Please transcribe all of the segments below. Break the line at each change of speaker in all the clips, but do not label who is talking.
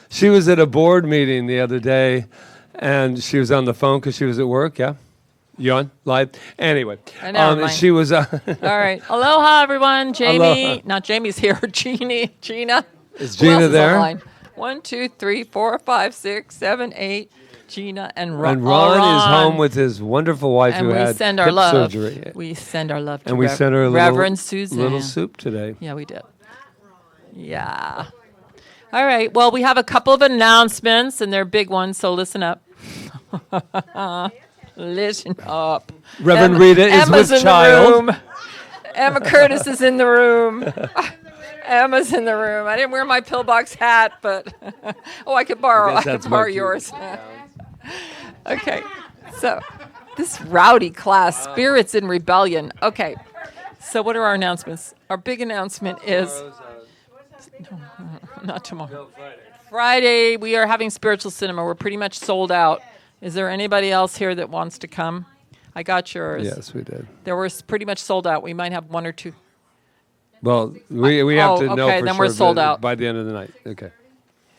she was at a board meeting the other day, and she was on the phone because she was at work. Yeah, you on live? Anyway, she was.
All right. Aloha, everyone. Jamie.
Aloha.
Not Jamie's here. Gina.
Is
Who else
Gina
is
there?
online? 1, 2, 3, 4, 5, 6, 7, 8. Gina and Ron.
And Ron is home with his wonderful wife
and
who
we
had
send our
hip
love.
surgery.
We send our love to
And we sent her a
Reverend Suzanne.
little soup today.
Yeah, we did. Yeah. All right. Well, we have a couple of announcements, and they're big ones, so listen up. Listen up.
Reverend Rita is
Emma's
with
in
child.
the room. Emma Curtis is in the room. Emma's in the room. I didn't wear my pillbox hat, but I could borrow. I could borrow yours. Okay. So, this rowdy class, spirits in rebellion. Okay. So, what are our announcements? Our big announcement is not tomorrow. Friday, we are having spiritual cinema. We're pretty much sold out. Is there anybody else here that wants to come? I got yours.
Yes, we did.
There was pretty much sold out. We might have one or two.
Well, we have to know
okay,
for
then
sure
we're sold out.
by the end of the night. Okay.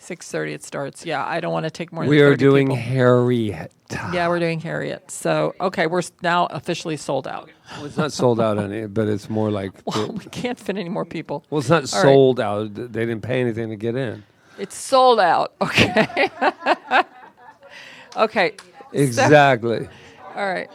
6:30 it starts. Yeah, I don't want to take more than
We
30
are doing
people.
Harriet.
Yeah, we're doing Harriet. So, okay, we're now officially sold out.
Well, it's not sold out any, but it's more like.
Well, we can't fit any more people.
Well, it's not
All
sold out. They didn't pay anything to get in.
It's sold out. Okay. Okay.
Exactly.
All right.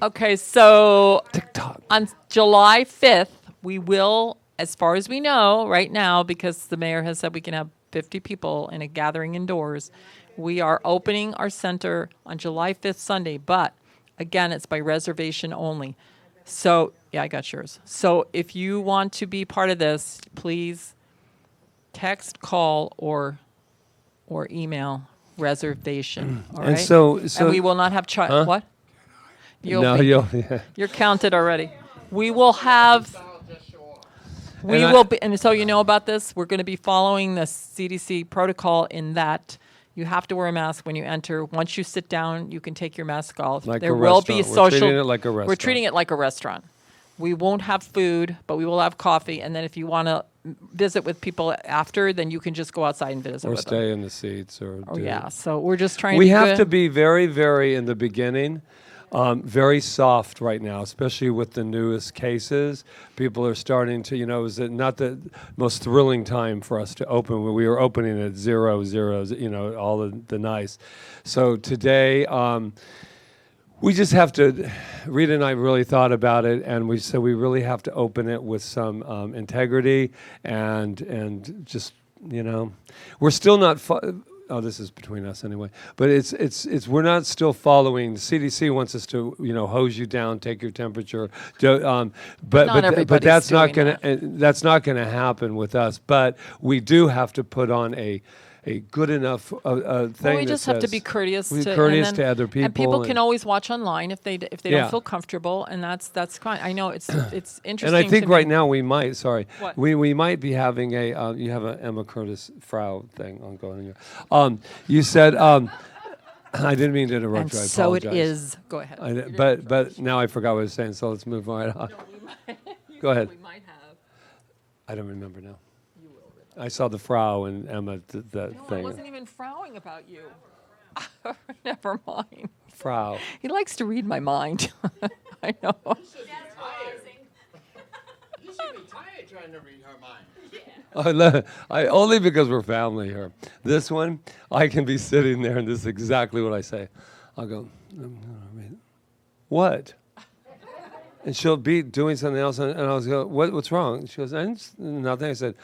Okay, so
TikTok.
on July 5th, we will, as far as we know right now, because the mayor has said we can have 50 people in a gathering indoors, we are opening our center on July 5th, Sunday. But, again, it's by reservation only. So, yeah, I got yours. So if you want to be part of this, please text, call, or email reservation. All right?
And so
and we will not have what? You're counted already. We will have. And so you know about this. We're going to be following the CDC protocol in that you have to wear a mask when you enter. Once you sit down, you can take your mask off.
Like
there
a
will
restaurant.
be
We're
social.
treating it like a restaurant.
We're treating it like a restaurant. We won't have food, but we will have coffee. And then if you want to visit with people after, then you can just go outside and visit
Or
with
stay
them.
in the seats.
Yeah. So we're just trying
We
to
have to be very, very, in the beginning, very soft right now, especially with the newest cases. People are starting to, it was not the most thrilling time for us to open. We were opening at 0, all the nice. So today, we just have to, Rita and I really thought about it, and we said we really have to open it with some integrity and just, we're still not, this is between us anyway, but it's we're not still following. The CDC wants us to, hose you down, take your temperature, but that's not going to happen with us. But we do have to put on a good enough thing.
Well, we just have to be courteous
to other people.
And people can always watch online if they don't feel comfortable, and that's fine. I know it's interesting.
And I think right now we might. Sorry,
what?
we might be having a. You have an Emma Curtis Frau thing ongoing here. You said. I didn't mean to interrupt
and
you. I
so
apologize.
it is. Go ahead.
But now I forgot what I was saying. So let's move right on. Go ahead.
We might have.
I don't remember now. I saw the Frau and Emma that thing.
I wasn't even frowning about you. Never mind.
Frau.
He likes to read my mind. I know.
You should be tired trying to read her mind.
Only because we're family here. This one, I can be sitting there, and this is exactly what I say. I'll go, what? And she'll be doing something else, and I'll go, what's wrong? She goes, nothing. I said,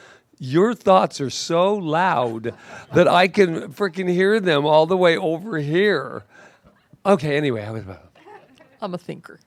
your thoughts are so loud that I can freaking hear them all the way over here. Okay, anyway.
I'm a thinker.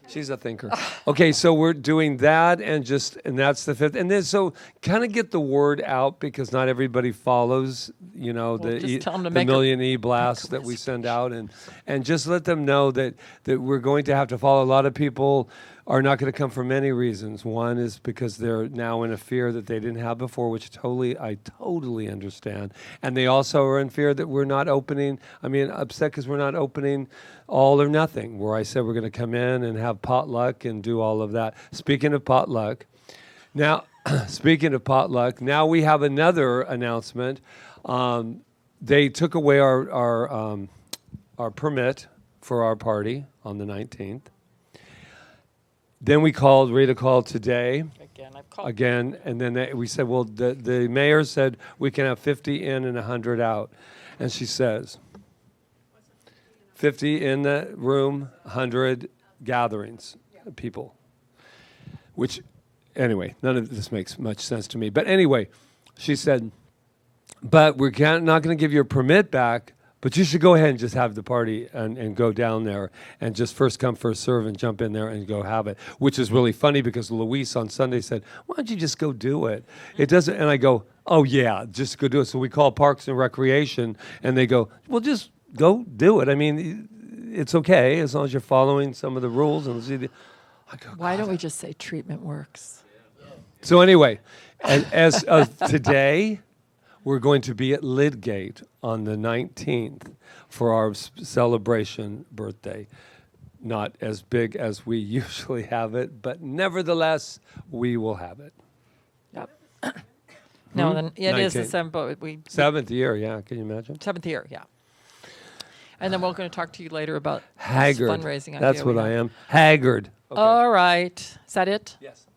She's a thinker. Okay, so we're doing that, and that's the 5th. And then, so kind of get the word out, because not everybody follows, the million e-blasts that we send out, and just let them know that we're going to have to follow. A lot of people are not going to come for many reasons. One is because they're now in a fear that they didn't have before, which I totally understand. And they also are in fear that we're not opening, upset because we're not opening all or nothing, where I said we're going to come in and have potluck and do all of that. Speaking of potluck, now, speaking of potluck, now we have another announcement. They took away our permit for our party on the 19th. Then Rita called today
Again, I've called.
again, and then we said, well, the mayor said we can have 50 in and 100 out. And she says, 50 in the room, 100 gatherings, people. Which, anyway, none of this makes much sense to me. But anyway, she said, but we're not going to give you a permit back, but you should go ahead and just have the party and go down there and just first come, first serve and jump in there and go have it, which is really funny because Luis on Sunday said, why don't you just go do it? It doesn't, and I go, oh yeah, just go do it. So we call Parks and Recreation and they go, well, just go do it. I mean, it's okay as long as you're following some of the rules. And I go,
Why don't we just say treatment works?
So anyway, as of today, we're going to be at Lidgate on the 19th for our celebration birthday. Not as big as we usually have it, but nevertheless, we will have it.
Yep. No, then it is the
19th.
seventh, but we
7th year, yeah, can you imagine?
7th year, yeah. And then we're going to talk to you later about this
Haggard.
fundraising idea.
That's
we
what I
have.
am. Haggard. Okay.
All right. Is that it?
Yes.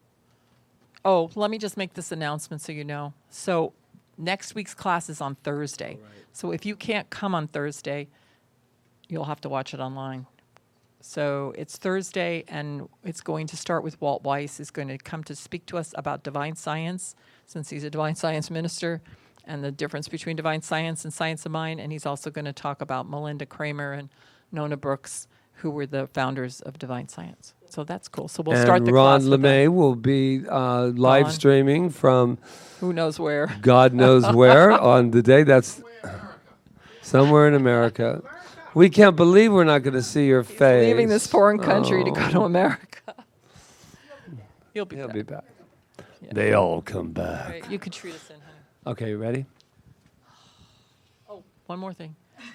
Oh, let me just make this announcement so you know. So next week's class is on Thursday.
Right.
So if you can't come on Thursday, you'll have to watch it online. So it's Thursday, and it's going to start with Walt Weiss. He's going to come to speak to us about divine science, since he's a divine science minister, and the difference between divine science and science of mind. And he's also going to talk about Melinda Kramer and Nona Brooks, who were the founders of divine science. So that's cool. So we'll start the
Ron
class with
LeMay
that.
will be live streaming from
Who knows where?
God knows where on the day. That's somewhere in America. We can't believe we're not going to see your face.
Leaving this foreign country to go
Oh.
to America. He'll be
He'll
back.
be back.
Yeah.
They all come back.
Right, you could treat us in, honey.
Okay, ready?
Oh, one more thing.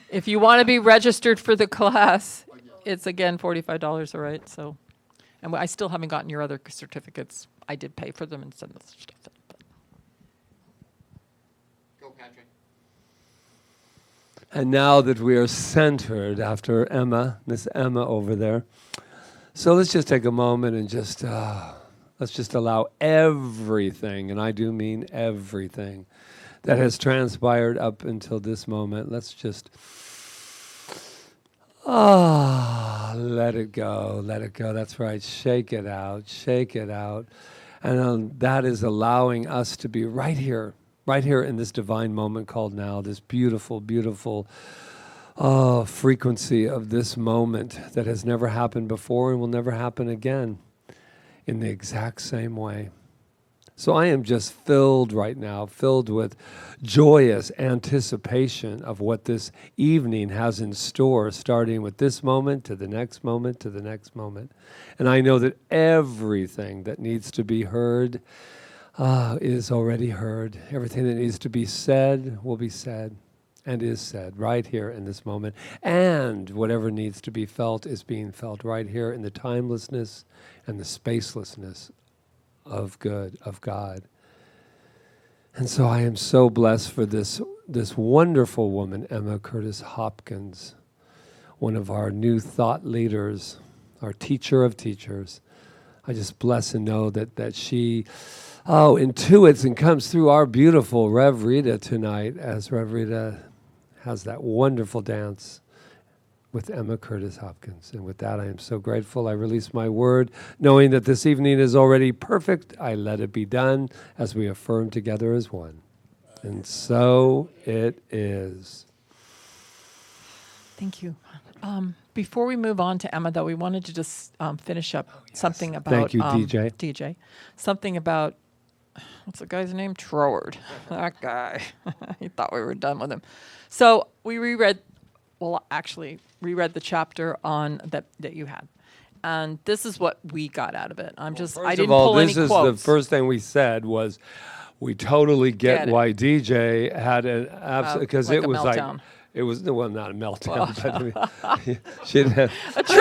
If you want to be registered for the class, it's again $45, all right? So, and I still haven't gotten your other certificates. I did pay for them and send the stuff in. But.
Go, Patrick.
And now that we are centered after Emma, Miss Emma over there, so let's just take a moment and just let's just allow everything, and I do mean everything, that has transpired up until this moment. Let's just let it go, let it go. That's right. Shake it out, shake it out. And that is allowing us to be right here in this divine moment called now, this beautiful, beautiful frequency of this moment that has never happened before and will never happen again in the exact same way. So I am just filled right now, filled with joyous anticipation of what this evening has in store, starting with this moment to the next moment to the next moment. And I know that everything that needs to be heard is already heard. Everything that needs to be said will be said and is said right here in this moment. And whatever needs to be felt is being felt right here in the timelessness and the spacelessness of good, of God. And so I am so blessed for this wonderful woman, Emma Curtis Hopkins, one of our new thought leaders, our teacher of teachers. I just bless and know that she intuits and comes through our beautiful Rev Rita tonight, as Rev Rita has that wonderful dance with Emma Curtis Hopkins. And with that, I am so grateful. I release my word, knowing that this evening is already perfect. I let it be done as we affirm together as one. And so it is.
Thank you. Before we move on to Emma, though, we wanted to just finish up something about
Thank you, DJ.
DJ. Something about, what's the guy's name? Troward. That guy. He thought we were done with him. So we reread the chapter on that you had. And this is what we got out of it. I didn't pull any quotes.
This is the first thing we said was, we totally get
Get it.
why DJ had an absolute, because
Like
it
a
was like,
meltdown.
It was not a meltdown, but I mean, she had
she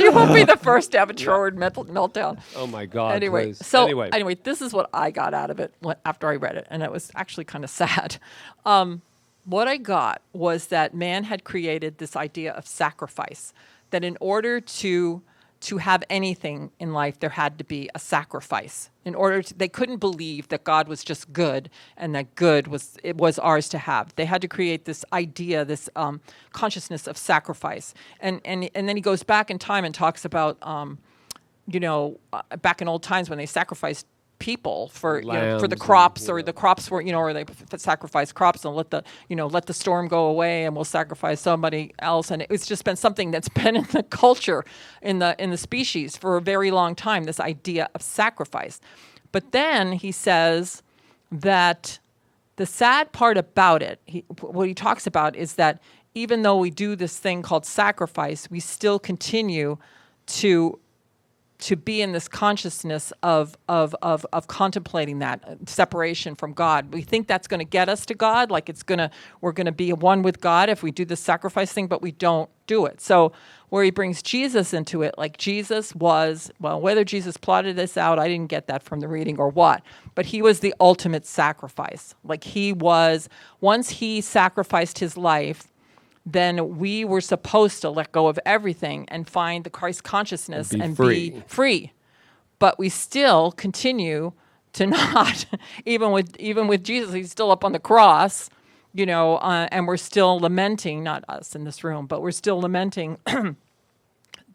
won't be the first to have a Troward meltdown.
Oh my God!
Anyway,
please.
so anyway, this is what I got out of it after I read it, and it was actually kind of sad. What I got was that man had created this idea of sacrifice, that in order to have anything in life, there had to be a sacrifice. They couldn't believe that God was just good and that good was ours to have. They had to create this idea, this consciousness of sacrifice. And then he goes back in time and talks about, back in old times when they sacrificed people for the crops, or the crops were, or they sacrifice crops and let the storm go away, and we'll sacrifice somebody else. And it's just been something that's been in the culture, in the species for a very long time, this idea of sacrifice. But then he says that the sad part about it, what he talks about is that even though we do this thing called sacrifice, we still continue to be in this consciousness of contemplating that separation from God. We think that's going to get us to God, like we're going to be one with God if we do the sacrifice thing, but we don't do it. So where he brings Jesus into it, like Jesus was, well, whether Jesus plotted this out, I didn't get that from the reading or what, but he was the ultimate sacrifice. Like once he sacrificed his life, then we were supposed to let go of everything and find the Christ consciousness and be free. But we still continue to not, even with Jesus, he's still up on the cross, and we're still lamenting, not us in this room, but we're still lamenting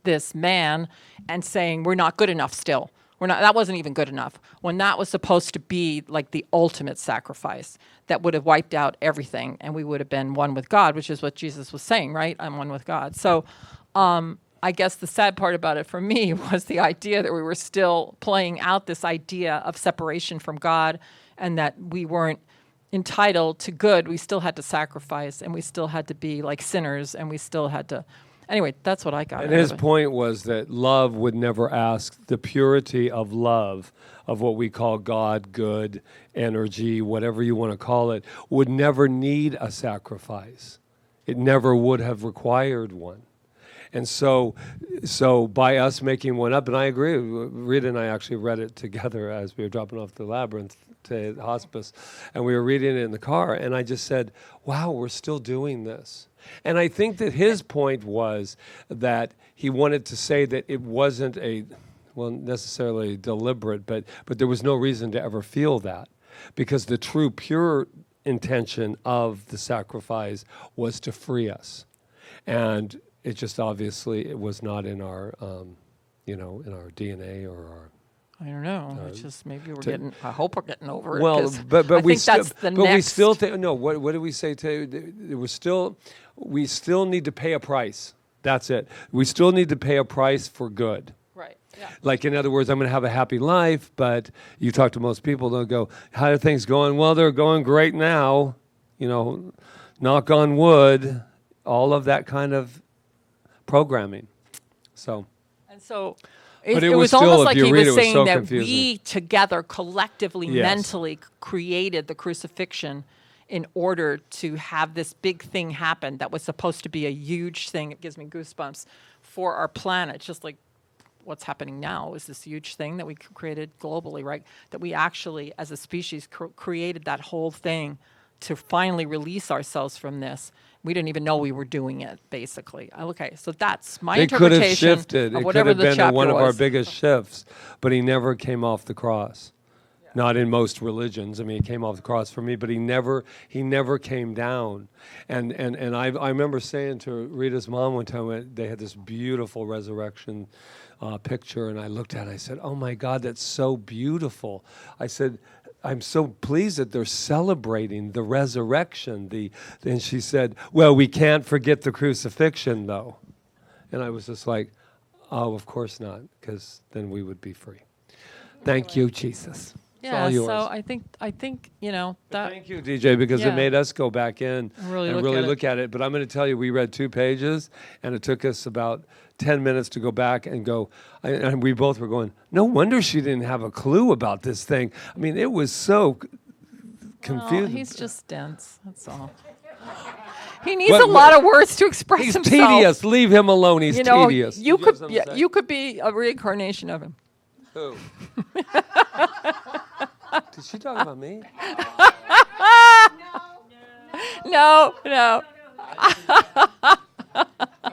this man and saying we're not good enough still. That wasn't even good enough, when that was supposed to be like the ultimate sacrifice that would have wiped out everything, and we would have been one with God, which is what Jesus was saying, right? I'm one with God. So I guess the sad part about it for me was the idea that we were still playing out this idea of separation from God, and that we weren't entitled to good. We still had to sacrifice, and we still had to be like sinners, and we still had to... Anyway, that's what I got.
And his point was that love would never ask, the purity of love, of what we call God, good, energy, whatever you want to call it, would never need a sacrifice. It never would have required one. And so by us making one up, and I agree, Rita and I actually read it together as we were dropping off the Labyrinth to hospice, and we were reading it in the car, and I just said, wow, we're still doing this. And I think that his point was that he wanted to say that it wasn't necessarily deliberate, but there was no reason to ever feel that, because the true pure intention of the sacrifice was to free us. And it just obviously it was not in our, in our DNA or our.
I don't know. It's just maybe I hope we're getting over it.
Well, but
I
we
think that's the next.
We still no. What did we say to? We still need to pay a price. That's it. We still need to pay a price for good.
Right. Yeah.
Like, in other words, I'm going to have a happy life, but you talk to most people, they'll go, how are things going? Well, they're going great now. Knock on wood. All of that kind of programming. So.
And so.
But
it was almost like he was saying that
confusing.
we together, collectively,
Yes.
mentally created the crucifixion in order to have this big thing happen that was supposed to be a huge thing. It gives me goosebumps for our planet, just like what's happening now is this huge thing that we created globally, right? That we actually, as a species, created that whole thing to finally release ourselves from this. We didn't even know we were doing it, basically. Okay, so that's my interpretation
could have shifted.
of
It
whatever
could have
the
been
chapter
one of our
was.
biggest shifts, but he never came off the cross. Yeah. Not in most religions. I mean, he came off the cross for me, but he never came down. And I remember saying to Rita's mom one time, they had this beautiful resurrection picture, and I looked at it, I said, oh my God, that's so beautiful. I said, I'm so pleased that they're celebrating the resurrection. And she said, well, we can't forget the crucifixion, though. And I was just like, oh, of course not, because then we would be free. Thank you, Jesus. It's all yours.
So I think that.
Thank you, DJ, because it made us go back in and really look at it. But I'm going to tell you, we read 2 pages, and it took us about 10 minutes to go back and go, and we both were going, no wonder she didn't have a clue about this thing. I mean, it was so confused.
He's just dense. That's all. He needs a lot of words to express
He's
himself.
tedious. Leave him alone. He's tedious.
You could be a reincarnation of him.
Who? Did she talk about me?
No.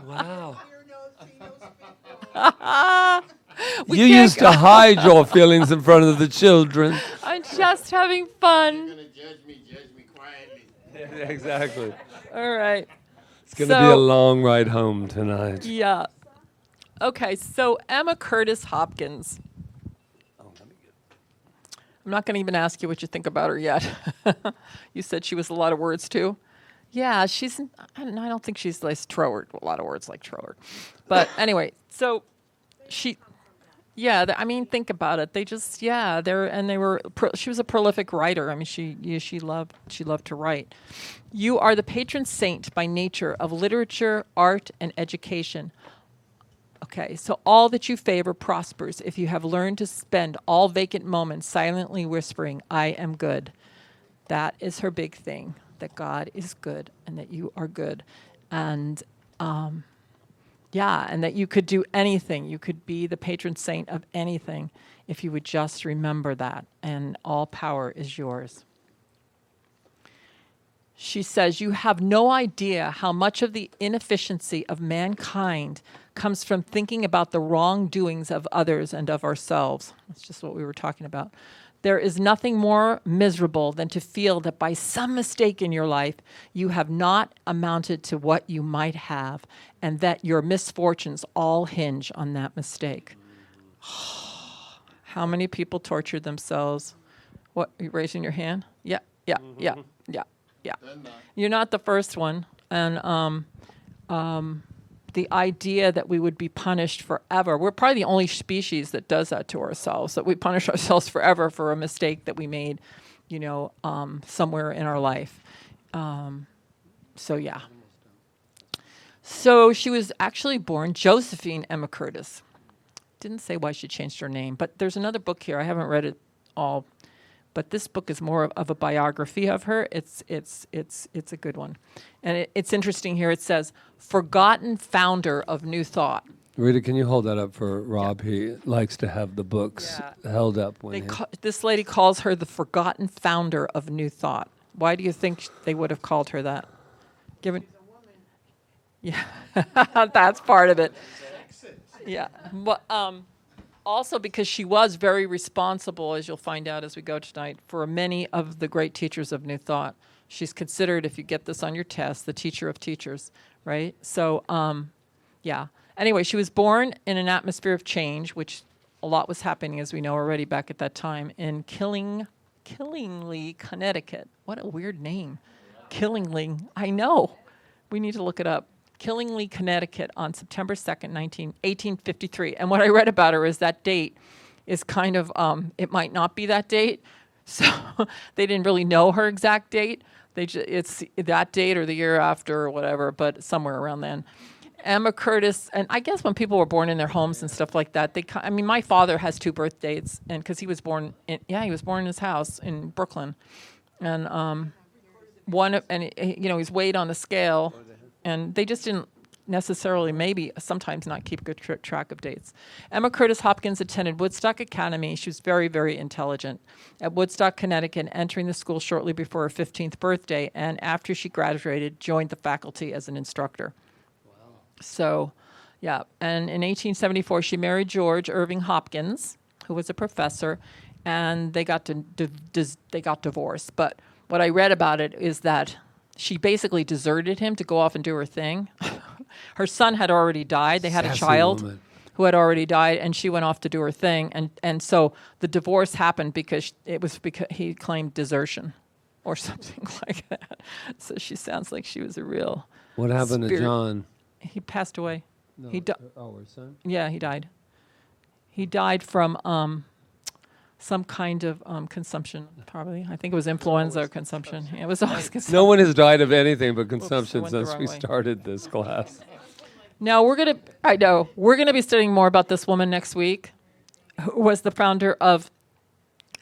Wow.
We
You
can't
used to hide your feelings in front of the children.
I'm just having fun.
Gonna judge me quietly.
Yeah, exactly.
All right.
It's going to be a long ride home tonight.
Yeah. Okay, so Emma Curtis Hopkins. I'm not going to even ask you what you think about her yet. You said she was a lot of words too. Yeah, I don't think she's like Troward, a lot of words like Troward. But anyway, so she think about it. They just, she was a prolific writer. I mean, she loved to write. You are the patron saint by nature of literature, art, and education. Okay, so all that you favor prospers if you have learned to spend all vacant moments silently whispering, I am good. That is her big thing, that God is good and that you are good. And and that you could do anything. You could be the patron saint of anything if you would just remember that. And all power is yours. She says, you have no idea how much of the inefficiency of mankind comes from thinking about the wrongdoings of others and of ourselves. That's just what we were talking about. There is nothing more miserable than to feel that by some mistake in your life, you have not amounted to what you might have, and that your misfortunes all hinge on that mistake. How many people tortured themselves? What, are you raising your hand? Yeah. You're not the first one. And the idea that we would be punished forever. We're probably the only species that does that to ourselves, that we punish ourselves forever for a mistake that we made, somewhere in our life. So she was actually born Josephine Emma Curtis. Didn't say why she changed her name, but there's another book here. I haven't read it all, but this book is more of a biography of her. It's a good one. And it's interesting here. It says, forgotten founder of New Thought.
Rita, can you hold that up for Rob? Yeah. He likes to have the books held up.
This lady calls her the forgotten founder of New Thought. Why do you think they would have called her that? Given, yeah, that's part of it. Yeah. Well, also because she was very responsible, as you'll find out as we go tonight, for many of the great teachers of New Thought. She's considered, if you get this on your test, the teacher of teachers, right? So, Anyway, she was born in an atmosphere of change, which a lot was happening, as we know already, back at that time, in Killingly, Connecticut. What a weird name. Killingly. I know. We need to look it up. Killingly, Connecticut on September 2nd, 1853. And what I read about her is that date is kind of, it might not be that date. So they didn't really know her exact date. It's that date or the year after or whatever, but somewhere around then. Emma Curtis, and I guess when people were born in their homes and stuff like that, my father has 2 birth dates, and because he was born in his house in Brooklyn. And he's weighed on the scale. And they just didn't necessarily, maybe sometimes not keep good track of dates. Emma Curtis Hopkins attended Woodstock Academy. She was very, very intelligent. At Woodstock, Connecticut, entering the school shortly before her 15th birthday, and after she graduated, joined the faculty as an instructor. Wow. So, yeah. And in 1874, she married George Irving Hopkins, who was a professor, and they got divorced. But what I read about it is that she basically deserted him to go off and do her thing. Her son had already died. They had a child who had already died, and she went off to do her thing. And so the divorce happened because he claimed desertion or something like that. So she sounds like she was a real
What happened
spirit.
to John?
He passed away.
No,
her
son?
Yeah, he died. He died from some kind of consumption, probably. I think it was influenza or consumption. It was always consumption.
No one has died of anything but consumption
Oops, I went
since
the
we
wrong way.
started this class.
Now we're going to be studying more about this woman next week, who was the founder of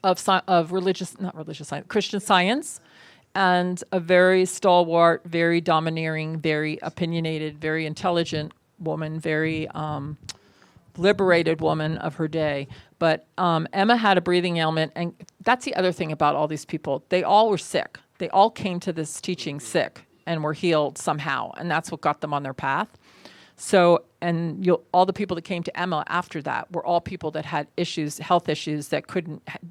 of Christian Science, and a very stalwart, very domineering, very opinionated, very intelligent woman, very liberated woman of her day. But Emma had a breathing ailment, and that's the other thing about all these people. They all were sick. They all came to this teaching sick and were healed somehow, and that's what got them on their path. So, and all the people that came to Emma after that were all people that had issues, health issues, that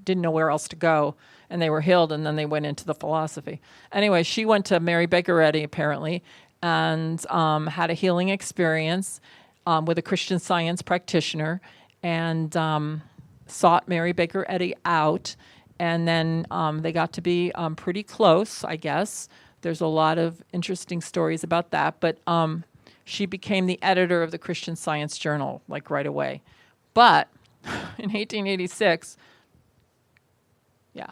didn't know where else to go, and they were healed, and then they went into the philosophy. Anyway, she went to Mary Baker Eddy, apparently, and had a healing experience with a Christian Science practitioner, and sought Mary Baker Eddy out, and then they got to be pretty close, I guess. There's a lot of interesting stories about that, but she became the editor of the Christian Science Journal, like right away. But in 1886, yeah,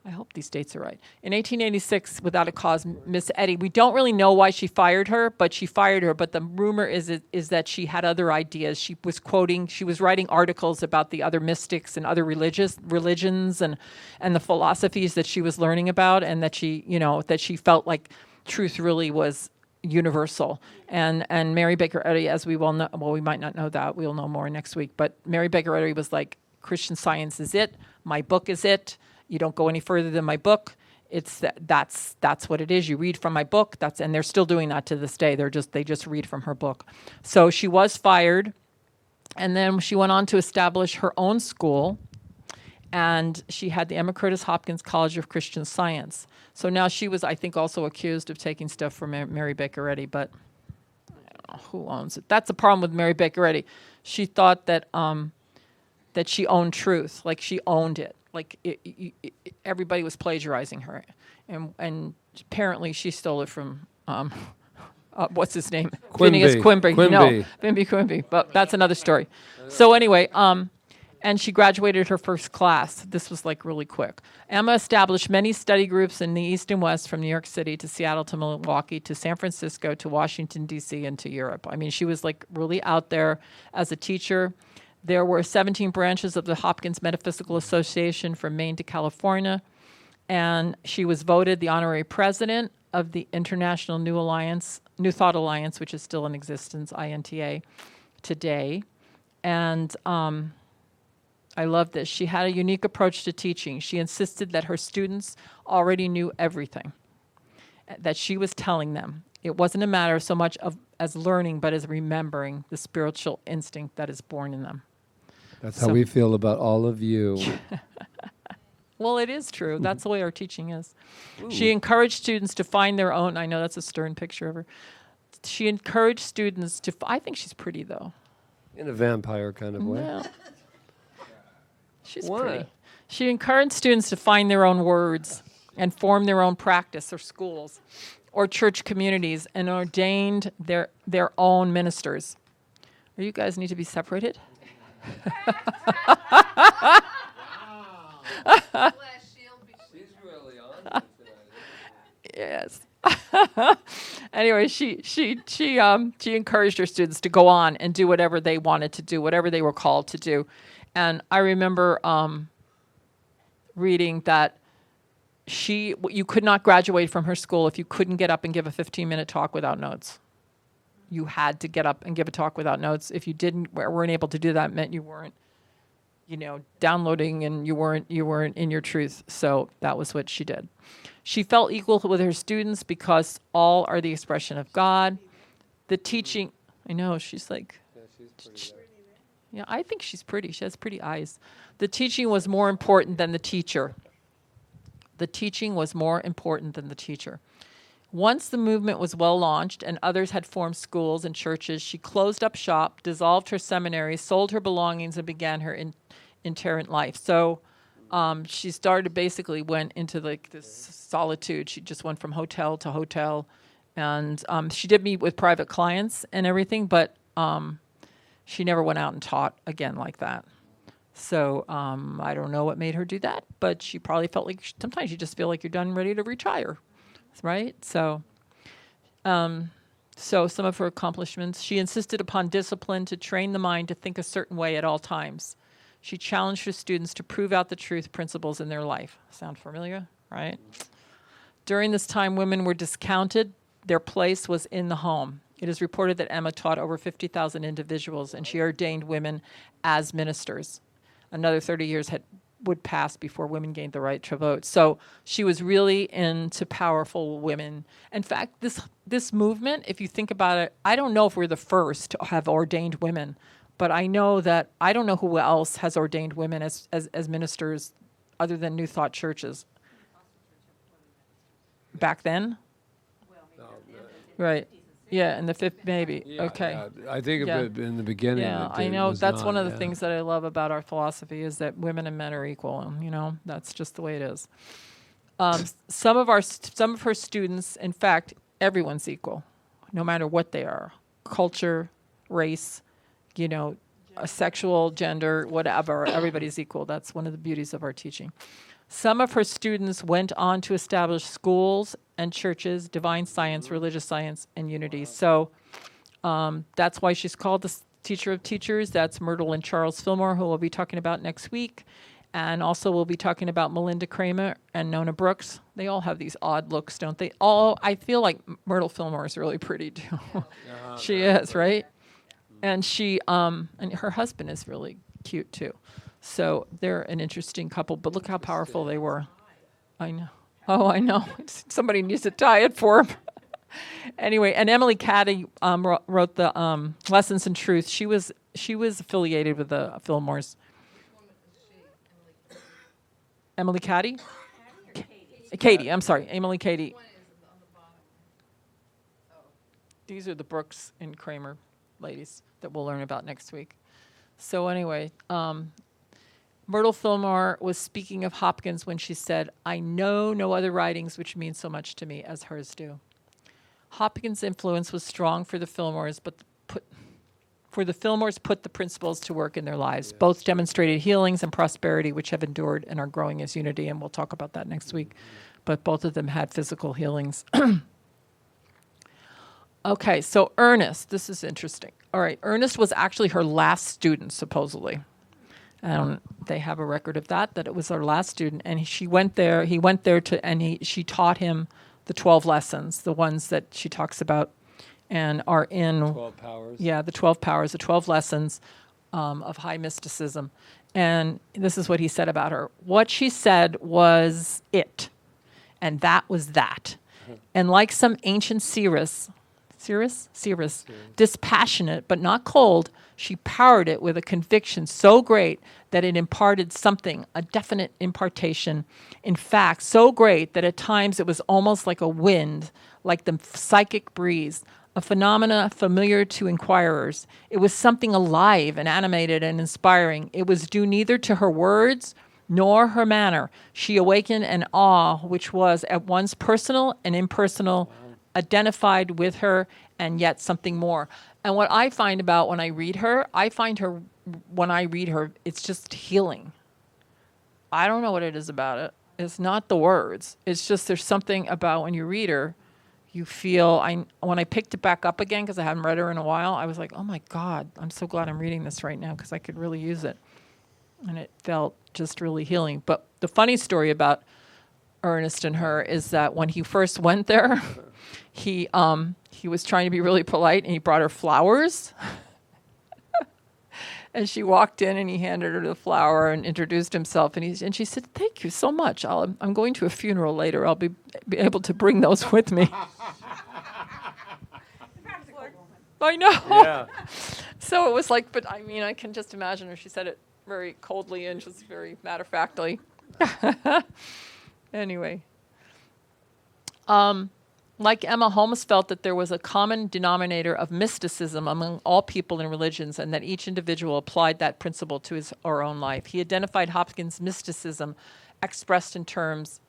I hope these dates are right. In 1886, without a cause, Miss Eddy, we don't really know why she fired her, but she fired her. But the rumor is that she had other ideas. She was writing articles about the other mystics and other religions and the philosophies that she was learning about, and that she felt like truth really was universal. And Mary Baker Eddy, as we well know, well, we might not know that, we'll know more next week, but Mary Baker Eddy was like, Christian Science is it, my book is it, you don't go any further than my book, that's what it is, you read from my book, and they're still doing that to this day, they just read from her book. So she was fired, and then she went on to establish her own school, and she had the Emma Curtis Hopkins College of Christian Science. So now she was, I think, also accused of taking stuff from Mary Baker Eddy, but I don't know who owns it. That's the problem with Mary Baker Eddy. She thought that that she owned truth, like she owned it, like everybody was plagiarizing her, and apparently she stole it from what's his name? Phineas Quimby. No, Quimby. But that's another story. So anyway, and she graduated her first class. This was like really quick. Emma established many study groups in the East and West, from New York City to Seattle to Milwaukee to San Francisco to Washington, D.C. and to Europe. I mean, she was like really out there as a teacher. There were 17 branches of the Hopkins Metaphysical Association from Maine to California. And she was voted the honorary president of the International New Thought Alliance, which is still in existence, INTA, today. And I love this. She had a unique approach to teaching. She insisted that her students already knew everything that she was telling them. It wasn't a matter so much as learning, but as remembering the spiritual instinct that is born in them.
That's how we feel about all of you.
Well, it is true. That's the way our teaching is. Ooh. She encouraged students to find their own. I know that's a stern picture of her. She encouraged students to. I think she's pretty, though.
In a vampire kind of way.
No. She's pretty. She encouraged students to find their own words and form their own practice or schools or church communities, and ordained their own ministers. You guys need to be separated?
She's really on tonight.
Yes. Anyway, she encouraged her students to go on and do whatever they wanted to do, whatever they were called to do. And I remember reading that you could not graduate from her school if you couldn't get up and give a 15-minute talk without notes. You had to get up and give a talk without notes. If you weren't able to do that, it meant you weren't, downloading, and you weren't in your truth. So that was what she did. She felt equal with her students because all are the expression of God. The teaching, I know, she's like, yeah, she's pretty. Yeah, I think she's pretty. She has pretty eyes. The teaching was more important than the teacher. The teaching was more important than the teacher. Once the movement was well launched and others had formed schools and churches, she closed up shop, dissolved her seminary, sold her belongings, and began her itinerant life. So she basically went into like this solitude. She just went from hotel to hotel. And she did meet with private clients and everything, but she never went out and taught again like that. So I don't know what made her do that, but she probably felt like sometimes you just feel like you're done, ready to retire, right? So some of her accomplishments: she insisted upon discipline to train the mind to think a certain way at all times. She challenged her students to prove out the truth principles in their life. Sound familiar, right? During this time, women were discounted. Their place was in the home. It is reported that Emma taught over 50,000 individuals, and she ordained women as ministers. Another 30 years would pass before women gained the right to vote. So she was really into powerful women. In fact, this movement, if you think about it, I don't know if we're the first to have ordained women, but I know that I don't know who else has ordained women as ministers other than New Thought churches. Back then? Right. Yeah, in the fifth, maybe.
Yeah,
okay.
yeah. I think
Yeah.
in the beginning.
Yeah,
it
I know.
was
That's
not,
one of the
yeah.
things that I love about our philosophy is that women and men are equal. And, that's just the way it is. Some of her students, in fact, everyone's equal, no matter what they are, culture, race, a sexual, gender, whatever. Everybody's equal. That's one of the beauties of our teaching. Some of her students went on to establish schools and churches, divine science, religious science, and unity. So that's why she's called the teacher of teachers. That's Myrtle and Charles Fillmore, who we'll be talking about next week. And also we'll be talking about Melinda Kramer and Nona Brooks. They all have these odd looks, don't they? I feel like Myrtle Fillmore is really pretty, too. She is, right? And and her husband is really cute, too. So they're an interesting couple, but look how powerful they were. I know. Oh, I know. Somebody needs to tie it for them. Anyway, and Emily Caddy wrote the Lessons in Truth. She was affiliated with the Fillmores. Emily Caddy? Katie, I'm sorry. Emily Katie. These are the Brooks and Kramer ladies that we'll learn about next week. So anyway, Myrtle Fillmore was speaking of Hopkins when she said, "I know no other writings which mean so much to me as hers do." Hopkins' influence was strong for the Fillmores, but put the principles to work in their lives. Both demonstrated healings and prosperity which have endured and are growing as unity, and we'll talk about that next week. But both of them had physical healings. Okay, so Ernest, this is interesting. All right, Ernest was actually her last student, supposedly. They have a record of that it was her last student, and he went there she taught him the 12 lessons, the ones that she talks about and are in
12 powers.
Yeah, the 12 powers, the 12 lessons of high mysticism. And this is what he said about her. What she said was it, and that was that. And like some ancient seeress, dispassionate but not cold, she powered it with a conviction so great that it imparted something, a definite impartation. In fact, so great that at times it was almost like a wind, like the psychic breeze, a phenomena familiar to inquirers. It was something alive and animated and inspiring. It was due neither to her words nor her manner. She awakened an awe which was at once personal and impersonal, identified with her, and yet something more. And what I find about when I read her, it's just healing. I don't know what it is about it. It's not the words. It's just there's something about when you read her, you feel, when I picked it back up again, because I hadn't read her in a while, I was like, oh my God, I'm so glad I'm reading this right now because I could really use it. And it felt just really healing. But the funny story about Ernest and her is that when he first went there, he was trying to be really polite, and he brought her flowers. And she walked in, and he handed her the flower and introduced himself. And she said, "Thank you so much. I'm going to a funeral later. I'll be able to bring those with me." I know.
Yeah.
So it was like, but I mean, I can just imagine her. She said it very coldly and just very matter-of-factly. Anyway. Like Emma, Holmes felt that there was a common denominator of mysticism among all people and religions, and that each individual applied that principle to his or own life. He identified Hopkins' mysticism expressed in terms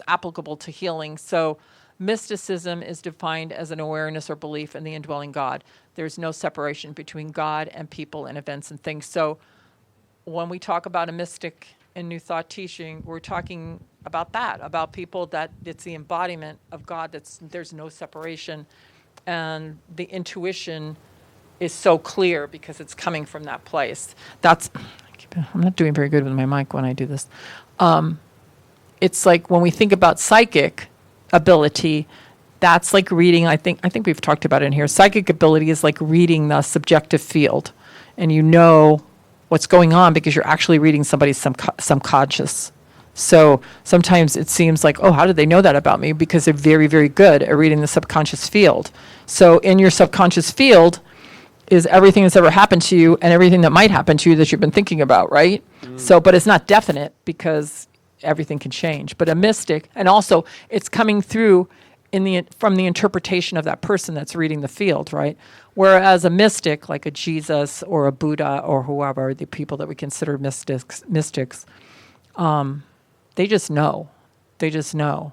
applicable to healing. So mysticism is defined as an awareness or belief in the indwelling God. There's no separation between God and people and events and things. So when we talk about a mystic in New Thought teaching, we're talking about that, about people that it's the embodiment of God, there's no separation, and the intuition is so clear because it's coming from that place. I I'm not doing very good with my mic when I do this. It's like when we think about psychic ability, that's like reading. I think we've talked about it in here. Psychic ability is like reading the subjective field, and you know what's going on because you're actually reading somebody's subconscious. So sometimes it seems like, oh, how did they know that about me? Because they're very, very good at reading the subconscious field. So in your subconscious field is everything that's ever happened to you and everything that might happen to you that you've been thinking about, right? So, but it's not definite because everything can change. But a mystic, and also it's coming through from the interpretation of that person that's reading the field, right? Whereas a mystic, like a Jesus or a Buddha or whoever, the people that we consider mystics, they just know. They just know.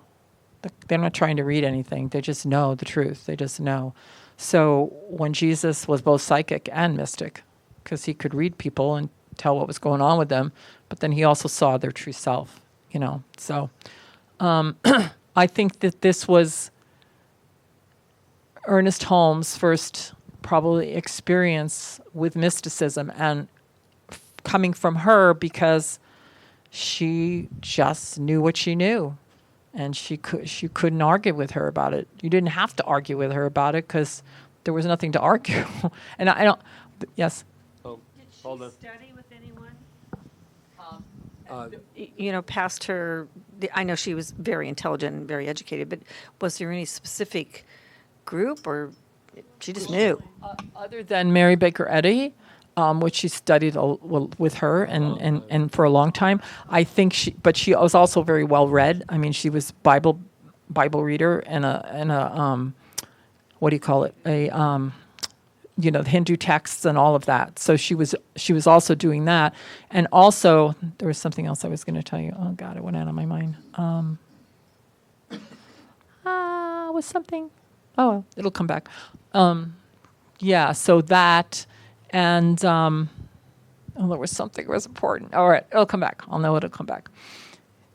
They're not trying to read anything. They just know the truth. They just know. So when Jesus was both psychic and mystic, because he could read people and tell what was going on with them, but then he also saw their true self, So I think that this was Ernest Holmes' first probably experience with mysticism, and coming from her because she just knew what she knew, and she couldn't argue with her about it. You didn't have to argue with her about it because there was nothing to argue. And I don't. Yes.
Oh,
Did she
hold on.
study with anyone?
Uh,
Past her, I know she was very intelligent and very educated, but was there any specific group, or she just knew?
Other than Mary Baker Eddy, which she studied with her and for a long time, I think but she was also very well read. I mean, she was Bible reader and a what do you call it? The Hindu texts and all of that. So she was also doing that. And also there was something else I was going to tell you. Oh God, it went out of my mind. Was something. Oh, well, it'll come back. Yeah. So that, and there was something that was important. All right, it'll come back. I'll know it'll come back.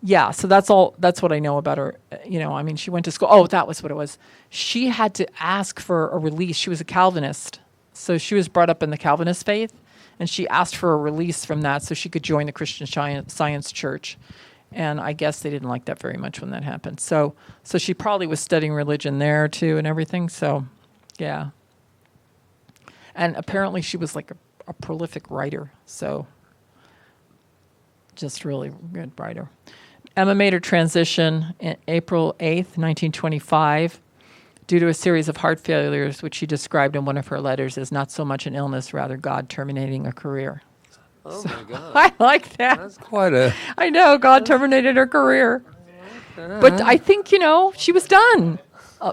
Yeah, so that's all. That's what I know about her. I mean, she went to school. Oh, that was what it was. She had to ask for a release. She was a Calvinist, so she was brought up in the Calvinist faith, and she asked for a release from that so she could join the Christian Science Church. And I guess they didn't like that very much when that happened. So she probably was studying religion there too and everything. So, yeah. And apparently she was like a prolific writer. So just really good writer. Emma made her transition in April 8th, 1925, due to a series of heart failures, which she described in one of her letters as not so much an illness, rather God terminating a career.
Oh,
So,
my God.
I like that.
That's quite a...
I know, God terminated her career. But I think, she was done.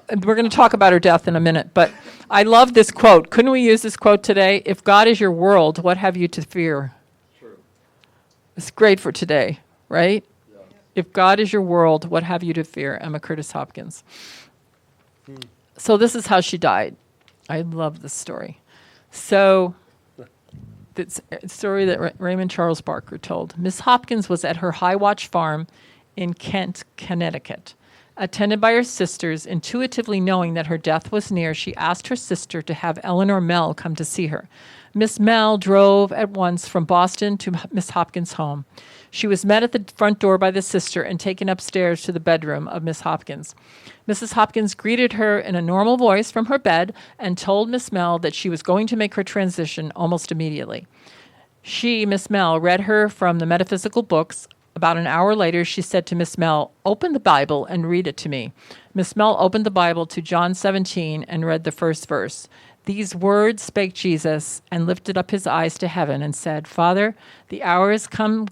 And we're going to talk about her death in a minute. But I love this quote. Couldn't we use this quote today? If God is your world, what have you to fear?
True.
It's great for today, right? Yeah. If God is your world, what have you to fear? Emma Curtis Hopkins. So this is how she died. I love this story. So... It's a story that Raymond Charles Barker told. Miss Hopkins was at her High Watch farm in Kent, Connecticut. Attended by her sisters, intuitively knowing that her death was near, she asked her sister to have Eleanor Mell come to see her. Miss Mell drove at once from Boston to Miss Hopkins' home. She was met at the front door by the sister and taken upstairs to the bedroom of Miss Hopkins. Mrs. Hopkins greeted her in a normal voice from her bed and told Miss Mell that she was going to make her transition almost immediately. She, Miss Mell, read her from the metaphysical books. About an hour later, she said to Miss Mell, "Open the Bible and read it to me." Miss Mell opened the Bible to John 17 and read the first verse. These words spake Jesus and lifted up his eyes to heaven and said, "Father, the hour is come,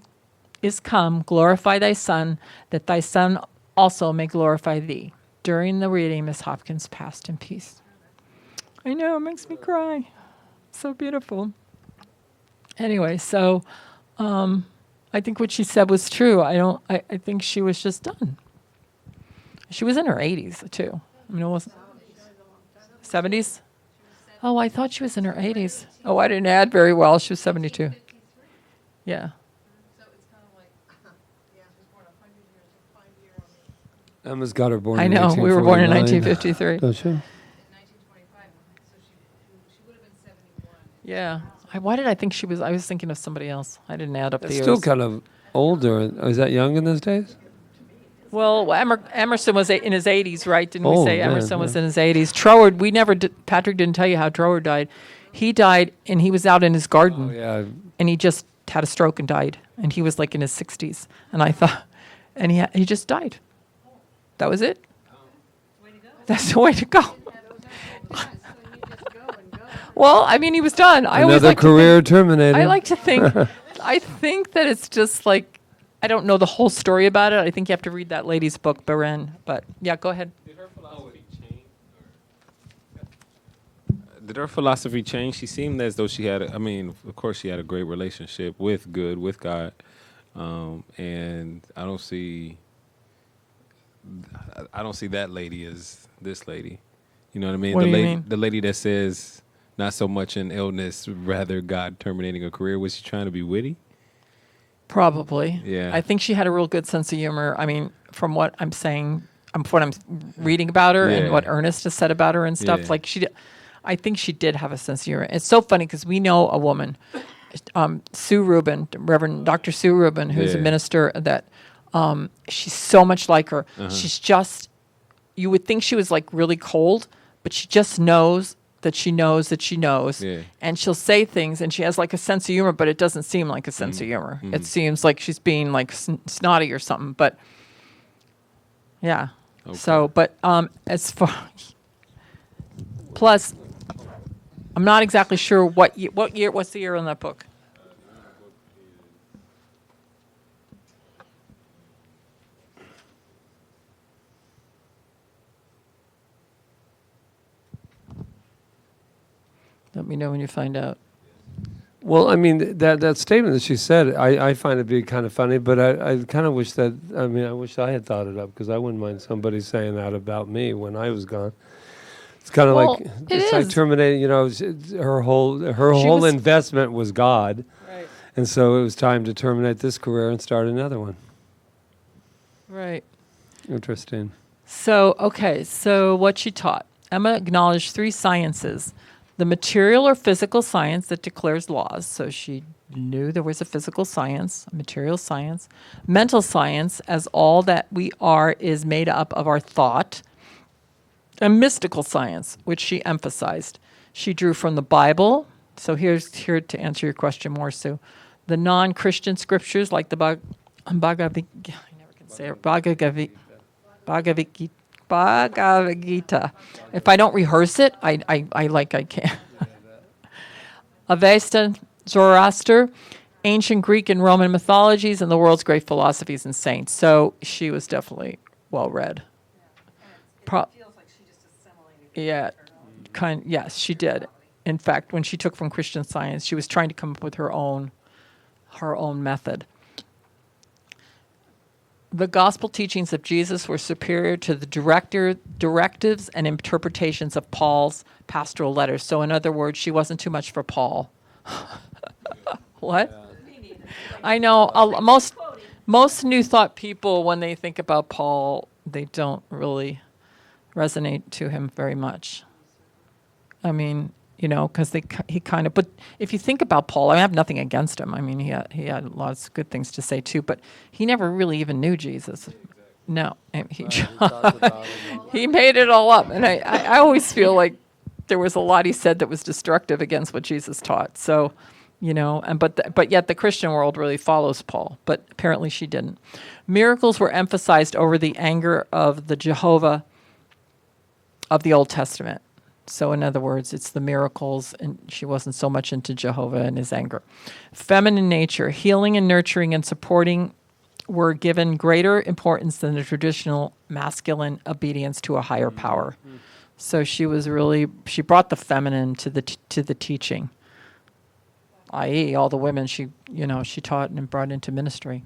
glorify thy Son, that thy Son also may glorify thee." During the reading, Miss Hopkins passed in peace. I know, it makes me cry. So beautiful. Anyway, so I think what she said was true. I think she was just done. She was in her 80s, too. I mean, it wasn't 70s? Oh, I thought she was in her 80s. Oh, I didn't add very well. She was 72. Yeah.
Emma's got her born
I
in
know. We were born in
1953.
1953.
Don't you?
1925, so she would have been 71.
Yeah. Why did I think she was? I was thinking of somebody else. I didn't add up the
It's
years.
still kind of older. Is that young in those days?
Well, Emerson was in his 80s, right? Didn't we
Oh,
say
man,
Emerson was
yeah.
in his 80s? Troward, we never did, Patrick didn't tell you how Troward died. He died, and he was out in his garden,
Oh, yeah.
and he just had a stroke and died, and he was like in his 60s. And I thought, and he just died. That was it. That's the way to go. Well, I mean, he was done. I always
Another
like
career terminated.
I like to think, I think that it's just like, I don't know the whole story about it. I think you have to read that lady's book, Feren. But yeah, go ahead.
Did her philosophy change? She seemed as though she had, of course she had a great relationship with God. And I don't see that lady as this lady. You know what I mean?
What
the
do you
lady,
mean?
the lady that says not so much in illness, rather God terminating a career. Was she trying to be witty?
Probably.
Yeah.
I think she had a real good sense of humor. I mean, from what I'm saying, from what I'm reading about her and
Yeah.
what Ernest has said about her and stuff,
Yeah.
like I think she did have a sense of humor. It's so funny because we know a woman, Sue Rubin, Reverend Dr. Sue Rubin, who's a
Yeah.
minister that she's so much like her. She's just, you would think she was like really cold, but she just knows that she knows that she knows.
Yeah.
And she'll say things and she has like a sense of humor, but it doesn't seem like a sense of humor. It seems like she's being like snotty or something, but yeah.
Okay.
So, but as far, plus, I'm not exactly sure what's the year on that book? Let me know when you find out.
Well, I mean, that statement that she said, I find it to be kind of funny, but I kind of wish that, I wish I had thought it up, because I wouldn't mind somebody saying that about me when I was gone. It's kind of
Well,
like,
it
it's like
is.
terminating, her whole
was-
investment was God.
Right.
And so it was time to terminate this career and start another one.
Right.
Interesting.
So, okay, so what she taught. Emma acknowledged 3 sciences: the material or physical science that declares laws. So she knew there was a physical science, a material science. Mental science, as all that we are is made up of our thought. And mystical science, which she emphasized. She drew from the Bible. So here to answer your question more, Sue. The non-Christian scriptures like the Bhagavad Gita. If I don't rehearse it, I can't. Avesta, Zoroaster, ancient Greek and Roman mythologies, and the world's great philosophies and saints. So she was definitely well read. Yeah, yes, she did. In fact, when she took from Christian Science, she was trying to come up with her own method. The gospel teachings of Jesus were superior to the directives and interpretations of Paul's pastoral letters. So, in other words, she wasn't too much for Paul. What? I know most New Thought people, when they think about Paul, they don't really resonate to him very much. I mean, because he kind of. But if you think about Paul, I have nothing against him. I mean, he had lots of good things to say too. But he never really even knew Jesus. No, and he made it all up. And I always feel like there was a lot he said that was destructive against what Jesus taught. So, but yet the Christian world really follows Paul. But apparently she didn't. Miracles were emphasized over the anger of the Jehovah of the Old Testament. So in other words, it's the miracles, and she wasn't so much into Jehovah and his anger. Feminine nature, healing and nurturing and supporting were given greater importance than the traditional masculine obedience to a higher power. So she brought the feminine to the teaching, i.e. all the women she taught and brought into ministry.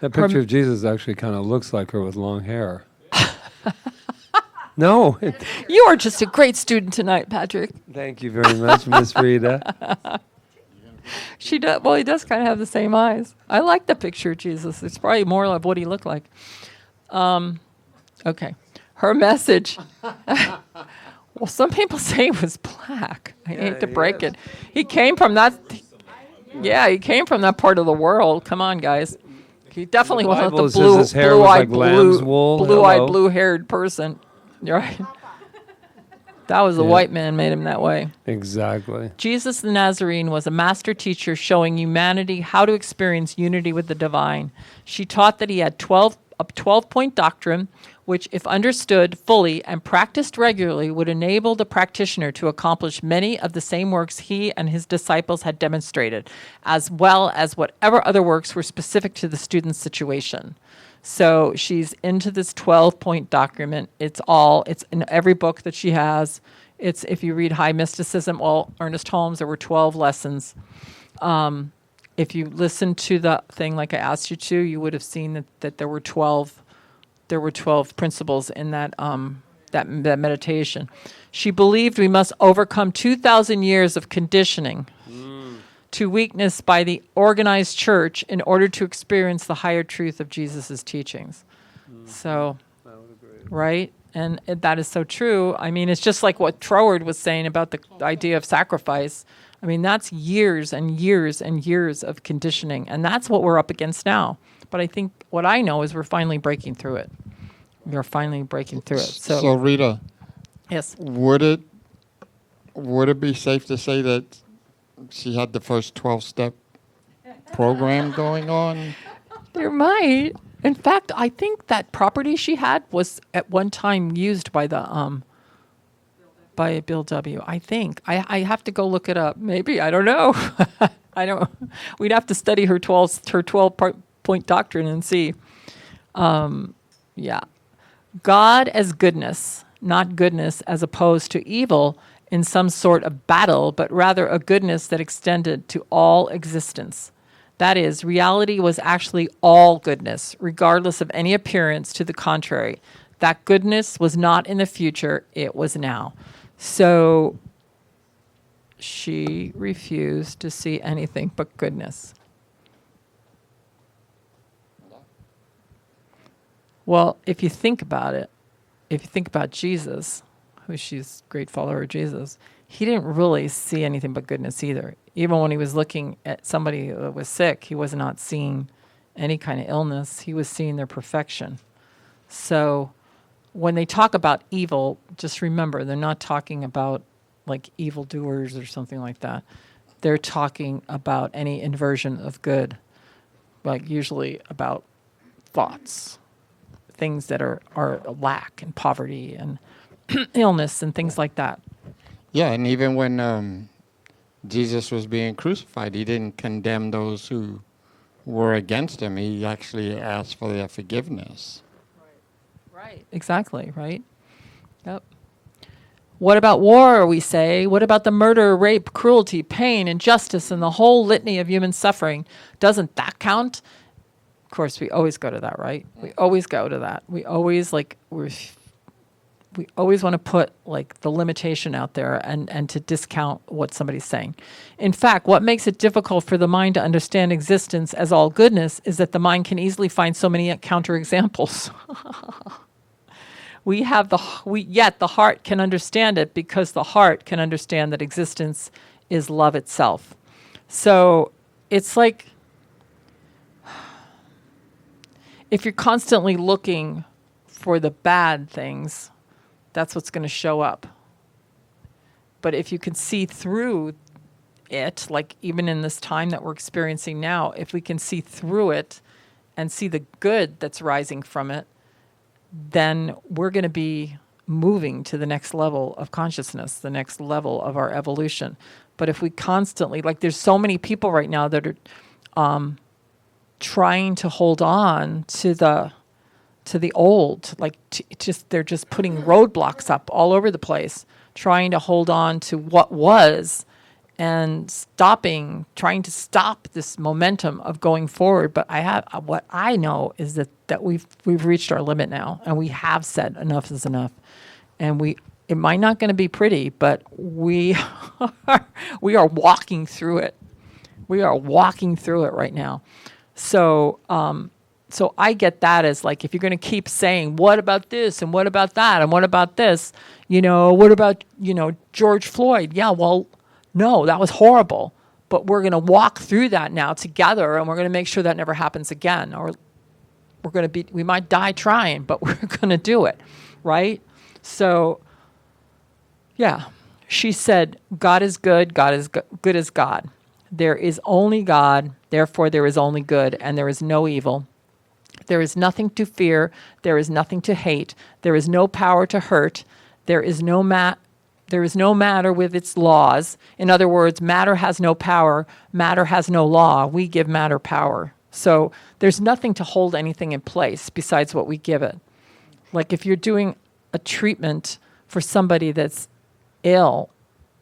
That picture of Jesus actually kind of looks like her with long hair. No.
You are just a great student tonight, Patrick.
Thank you very much, Miss Rita.
She does. Well, he does kind of have the same eyes. I like the picture of Jesus. It's probably more of what he looked like. Okay. Her message Well, some people say he was black. I hate to break it. He came from that. Yeah, he came from that part of the world. Come on, guys. He definitely wasn't
Bible,
the
it says his hair was like lamb's wool.
blue-eyed,
Hello.
blue-haired person. You're right. That was the white man made him that way.
Exactly.
Jesus the Nazarene was a master teacher showing humanity how to experience unity with the divine. She taught that he had a 12-point doctrine, which, if understood fully and practiced regularly, would enable the practitioner to accomplish many of the same works he and his disciples had demonstrated, as well as whatever other works were specific to the student's situation. So she's into this 12-point document. It's in every book that she has. It's, if you read High Mysticism, Ernest Holmes, there were 12 lessons. If you listen to the thing like I asked you to, you would have seen that there were 12 principles in that meditation. She believed we must overcome 2,000 years of conditioning to weakness by the organized church in order to experience the higher truth of Jesus' teachings. So, right? And that is so true. I mean, it's just like what Troward was saying about the idea of sacrifice. I mean, that's years and years and years of conditioning. And that's what we're up against now. But I think what I know is we're finally breaking through it. We're finally breaking through it.
So Rita,
Yes.
would it be safe to say that she had the first 12-step program going on?
There might. In fact, I think that property she had was at one time used by the by Bill W. I think. I have to go look it up. Maybe. I don't know. I don't. We'd have to study her 12-point doctrine and see. Yeah. God as goodness, not goodness as opposed to evil in some sort of battle, but rather a goodness that extended to all existence. That is, reality was actually all goodness, regardless of any appearance to the contrary. That goodness was not in the future, it was now. So she refused to see anything but goodness. Well, if you think about it, if you think about Jesus, who she's a great follower of Jesus, he didn't really see anything but goodness either. Even when he was looking at somebody that was sick, he was not seeing any kind of illness. He was seeing their perfection. So when they talk about evil, just remember, they're not talking about like evildoers or something like that. They're talking about any inversion of good, like usually about thoughts, things that are lack and poverty and illness and things like that.
Yeah, and even when Jesus was being crucified, he didn't condemn those who were against him. He actually asked for their forgiveness.
Right. Exactly, right? Yep. What about war, we say? What about the murder, rape, cruelty, pain, injustice, and the whole litany of human suffering? Doesn't that count? Of course, we always go to that, right? We always go to that. We always we always want to put like the limitation out there and to discount what somebody's saying. In fact, what makes it difficult for the mind to understand existence as all goodness is that the mind can easily find so many counterexamples. Yet the heart can understand it because the heart can understand that existence is love itself. So it's like if you're constantly looking for the bad things, that's what's going to show up. But if you can see through it, like even in this time that we're experiencing now, if we can see through it and see the good that's rising from it, then we're going to be moving to the next level of consciousness, the next level of our evolution. But if we constantly, like there's so many people right now that are trying to hold on to the old, like they're just putting roadblocks up all over the place, trying to hold on to what was and trying to stop this momentum of going forward. But what I know is that we've reached our limit now, and we have said enough is enough. And it might not going to be pretty, but we are walking through it. We are walking through it right now. So So I get that as like, if you're going to keep saying, what about this and what about that and what about this, what about, George Floyd? Yeah, well, no, that was horrible. But we're going to walk through that now together, and we're going to make sure that never happens again. Or we might die trying, but we're going to do it, right? So, yeah, she said, God is good, God is good as God. There is only God, therefore there is only good, and there is no evil. There is nothing to fear, there is nothing to hate, there is no power to hurt, there is no matter with its laws. In other words, matter has no power, matter has no law. We give matter power. So there's nothing to hold anything in place besides what we give it. Like if you're doing a treatment for somebody that's ill,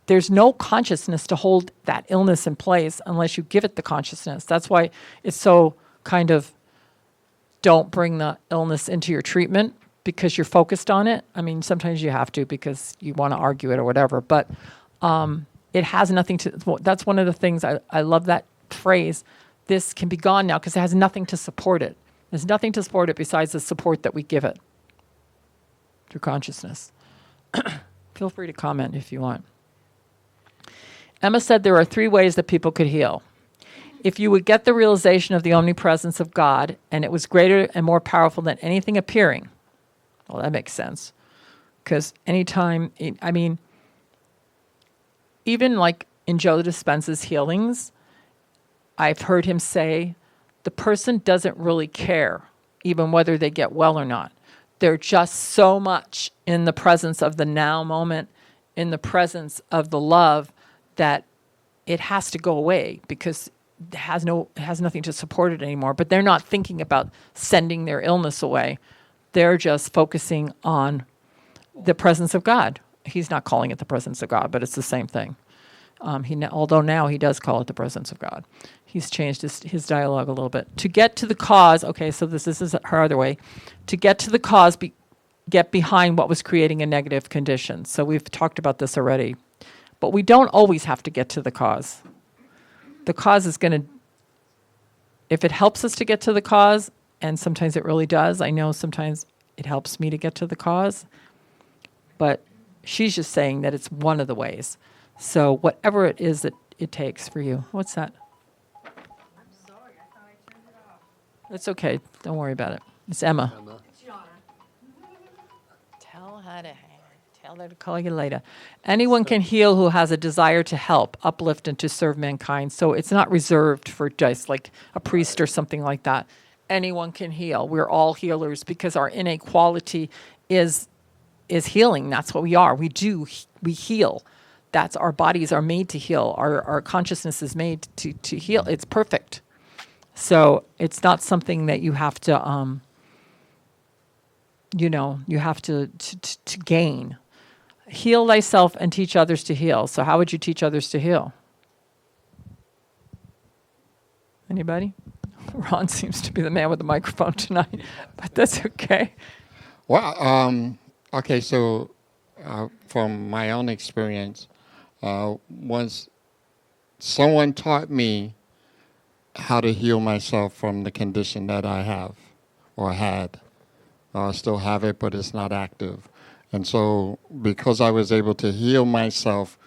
there's no consciousness to hold that illness in place unless you give it the consciousness. That's why it's so kind of, don't bring the illness into your treatment because you're focused on it. I mean, sometimes you have to because you want to argue it or whatever, but it has nothing to, that's one of the things, I love that phrase, this can be gone now, because it has nothing to support it. There's nothing to support it besides the support that we give it through consciousness. Feel free to comment if you want. Emma said there are 3 ways that people could heal. If you would get the realization of the omnipresence of God, and it was greater and more powerful than anything appearing. Well, that makes sense. Because anytime, even like in Joe Dispenza's healings, I've heard him say, the person doesn't really care, even whether they get well or not. They're just so much in the presence of the now moment, in the presence of the love, that it has to go away because it has nothing to support it anymore. But they're not thinking about sending their illness away. They're just focusing on the presence of God. He's not calling it the presence of God, but it's the same thing. Although now he does call it the presence of God. He's changed his dialogue a little bit. To get to the cause, okay, so this is her other way. To get to the cause, get behind what was creating a negative condition. So we've talked about this already. But we don't always have to get to the cause. The cause is going to, if it helps us to get to the cause, and sometimes it really does, I know sometimes it helps me to get to the cause, but she's just saying that it's one of the ways. So whatever it is that it takes for you. What's that?
I'm sorry, I thought I turned it off.
It's okay. Don't worry about it. It's Emma.
It's Yana.
Tell her to call you later. Anyone can heal who has a desire to help, uplift, and to serve mankind. So it's not reserved for just like a priest or something like that. Anyone can heal. We're all healers because our innate quality is healing. That's what we are. We heal. That's our bodies are made to heal. Our consciousness is made to heal. It's perfect. So it's not something that you have to, you have to gain. Heal thyself and teach others to heal. So how would you teach others to heal? Anybody? Ron seems to be the man with the microphone tonight, but that's okay.
Well, okay, so from my own experience, once someone taught me how to heal myself from the condition that I have or had. I still have it, but it's not active. And so because I was able to heal myself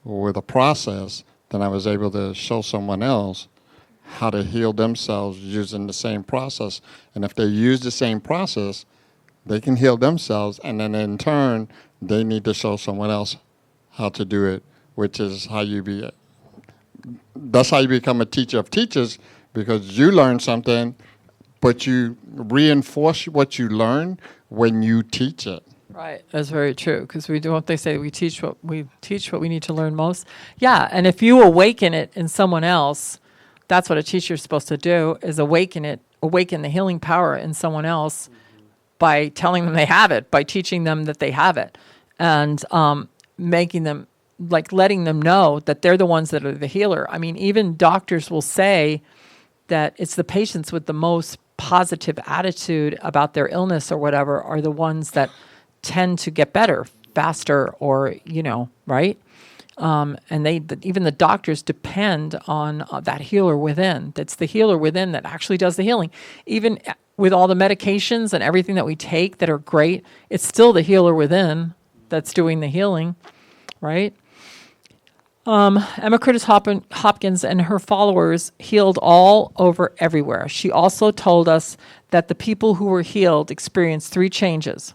with a process, then I was able to show someone else how to heal themselves using the same process. And if they use the same process, they can heal themselves, and then in turn, they need to show someone else how to do it, which is how that's how you become a teacher of teachers, because you learn something, but you reinforce what you learn when you teach it.
Right, that's very true. Because we do what they say, we teach what we need to learn most. Yeah, and if you awaken it in someone else, that's what a teacher is supposed to do: is awaken the healing power in someone else by telling them they have it, by teaching them that they have it, and making them, like, letting them know that they're the ones that are the healer. I mean, even doctors will say that it's the patients with the most positive attitude about their illness or whatever are the ones that tend to get better faster, or, right? And even the doctors depend on that healer within. That's the healer within that actually does the healing. Even with all the medications and everything that we take that are great, it's still the healer within that's doing the healing, right? Emma Curtis Hopkins and her followers healed all over everywhere. She also told us that the people who were healed experienced 3 changes.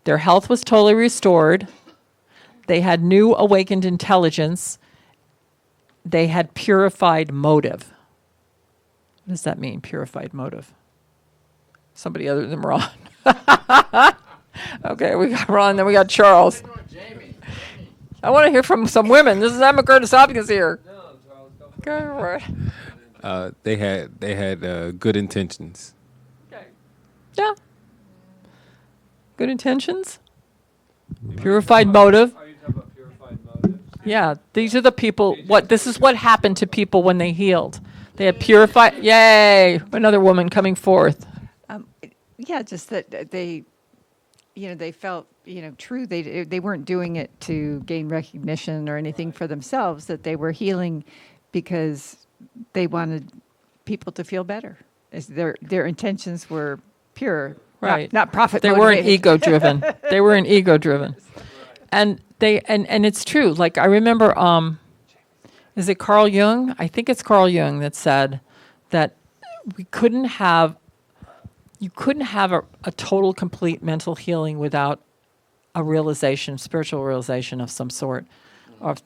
Their health was totally restored. They had new awakened intelligence. They had purified motive. What does that mean, purified motive? Somebody other than Ron. Okay, we got Ron, then we got Charles. I want to hear from some women. This is Emma Curtis Hopkins here. Okay, right.
They had good intentions.
Okay. Yeah. Good intentions. Purified motive.
Are you talking about purified motives?
Yeah, these are the people. This is what happened to people when they healed. They had purified. Yay! Another woman coming forth.
Yeah, just that they, they felt, true. They weren't doing it to gain recognition or anything for themselves, that they were healing because they wanted people to feel better. Their intentions were pure,
Right.
not profit
They weren't
motivated.
ego driven. They weren't ego driven. And and it's true. Like I remember is it Carl Jung? I think it's Carl Jung that said that you couldn't have a total complete mental healing without a realization, spiritual realization of some sort. Of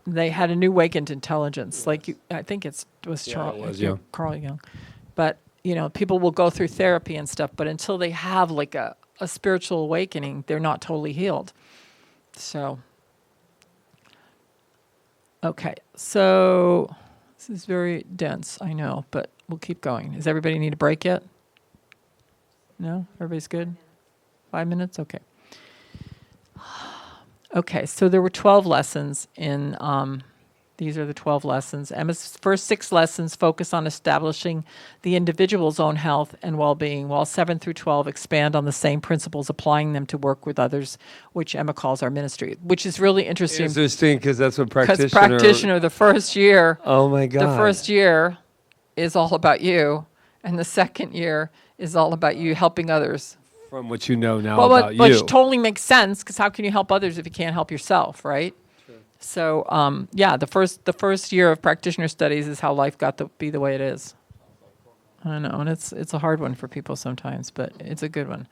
they had a new awakened intelligence. Like I think it was Carl Jung. But people will go through therapy and stuff, but until they have like a spiritual awakening, they're not totally healed. So, okay. So, this is very dense, I know, but we'll keep going. Does everybody need a break yet? No? Everybody's good? 5 minutes? Okay. Okay, so there were 12 lessons in these are the 12 lessons. Emma's first 6 lessons focus on establishing the individual's own health and well-being, while 7 through 12 expand on the same principles, applying them to work with others, which Emma calls our ministry, which is really interesting.
Interesting, because that's what
Because practitioner, the first year,
Oh my God.
the first year is all about you, and the second year is all about you helping others.
From what you know now
Well,
about you.
which totally makes sense, because how can you help others if you can't help yourself, right? So, the first year of practitioner studies is how life got to be the way it is. I know, and it's a hard one for people sometimes, but it's a good one.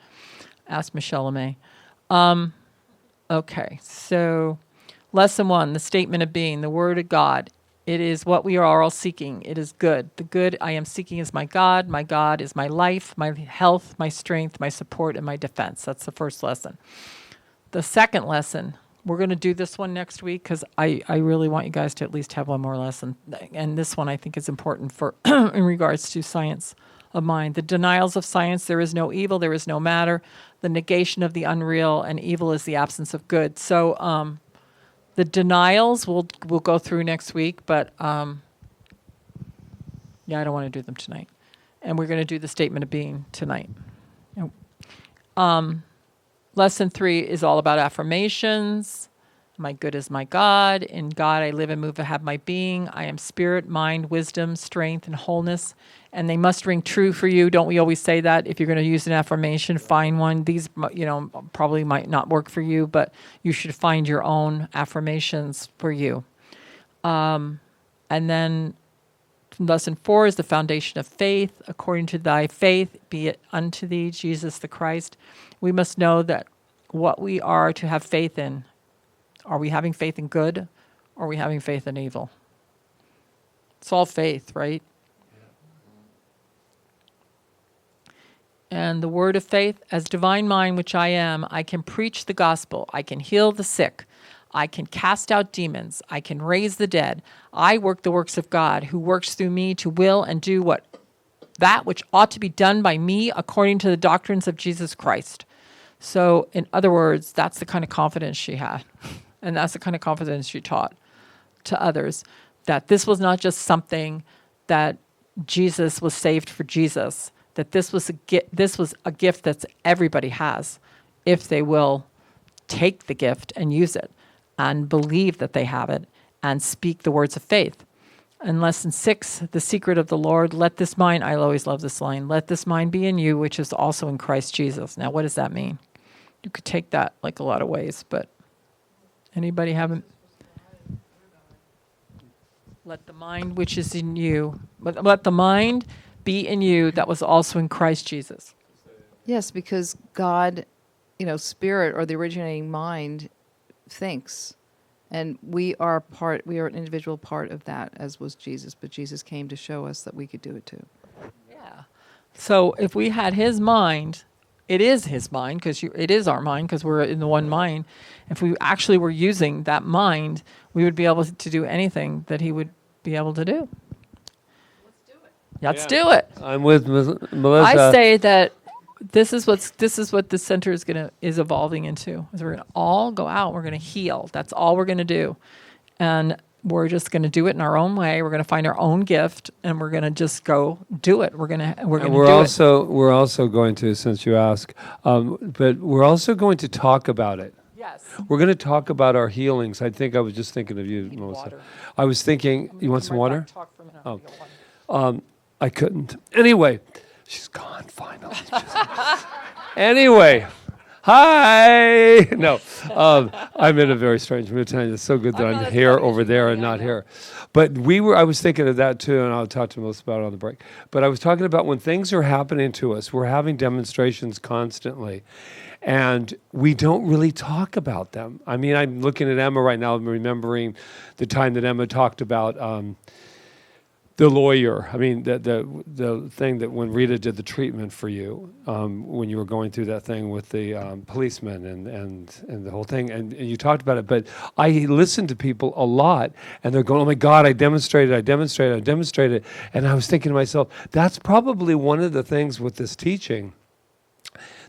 Ask Michelle LeMay. Okay, so lesson 1, the statement of being, the word of God. It is what we are all seeking. It is good. The good I am seeking is my God. My God is my life, my health, my strength, my support, and my defense. That's the first lesson. The second lesson, we're going to do this one next week because I really want you guys to at least have one more lesson. And this one I think is important for in regards to science of mind. The denials of science, there is no evil, there is no matter. The negation of the unreal, and evil is the absence of good. So the denials we'll go through next week, but I don't want to do them tonight. And we're going to do the statement of being tonight. Lesson 3 is all about affirmations. My good is my God. In God I live and move and have my being. I am spirit, mind, wisdom, strength, and wholeness. And they must ring true for you. Don't we always say that? If you're going to use an affirmation, find one. These, probably might not work for you, but you should find your own affirmations for you. And then lesson 4 is the foundation of faith. According to thy faith, be it unto thee, Jesus the Christ. We must know that what we are to have faith in. Are we having faith in good, or are we having faith in evil? It's all faith, right? And the word of faith, as divine mind which I am, I can preach the gospel. I can heal the sick. I can cast out demons. I can raise the dead. I work the works of God, who works through me to will and do that which ought to be done by me according to the doctrines of Jesus Christ. So, in other words, that's the kind of confidence she had. And that's the kind of confidence she taught to others, that this was not just something that Jesus was saved for Jesus, that this was a gift that everybody has if they will take the gift and use it and believe that they have it and speak the words of faith. And lesson 6, the secret of the Lord, let this mind, I always love this line, let this mind be in you, which is also in Christ Jesus. Now, what does that mean? You could take that like a lot of ways, but anybody haven't? Let the mind which is in you, let the mind be in you that was also in Christ Jesus.
Yes, because God, spirit or the originating mind thinks. And we are an individual part of that, as was Jesus. But Jesus came to show us that we could do it too.
Yeah. So if we had his mind, it is his mind, because it is our mind, because we're in the one mind. If we actually were using that mind, we would be able to do anything that he would be able to do. Let's do it.
I'm with Melissa.
I say that this is what the center is evolving into. Is we're gonna all go out. We're gonna heal. That's all we're gonna do, and we're just gonna do it in our own way. We're gonna find our own gift, and we're gonna just go do it. We're gonna do it.
We're also going to, since you ask, but we're also going to talk about it.
Yes.
We're going to talk about our healings. I think I was just thinking of you, Melissa.
Water.
I was thinking, you want some water?
Talk for a minute.
Oh.
Get water.
I couldn't. Anyway, she's gone finally. Anyway, hi. No, I'm in a very strange mood tonight. It's so good that I'm here, over there, and not here. But I was thinking of that too, and I'll talk to Melissa about it on the break. But I was talking about when things are happening to us, we're having demonstrations constantly. And we don't really talk about them. I mean, I'm looking at Emma right now, I'm remembering the time that Emma talked about the lawyer. I mean, the thing that when Rita did the treatment for you, when you were going through that thing with the policeman and the whole thing, and you talked about it. But I listen to people a lot, and they're going, "Oh my God, I demonstrated," and I was thinking to myself, that's probably one of the things with this teaching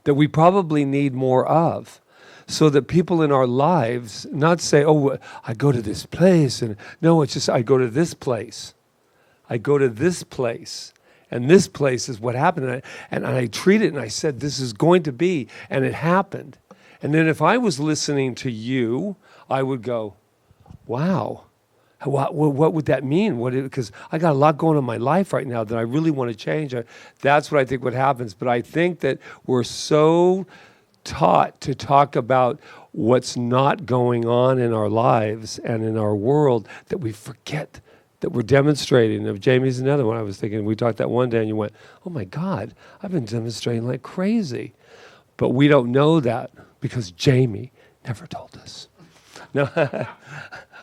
that we probably need more of, so that people in our lives not say, "Oh, I go to this place," and no, it's just, I go to this place. I go to this place, and this place is what happened. And I treat it, and I said, this is going to be, and it happened. And then if I was listening to you, I would go, wow, what would that mean? Because I got a lot going on in my life right now that I really want to change. That's what I think what happens. But I think that we're so taught to talk about what's not going on in our lives and in our world that we forget that we're demonstrating. If Jamie's another one, I was thinking, we talked that one day and you went, oh my God, I've been demonstrating like crazy. But we don't know that because Jamie never told us. No,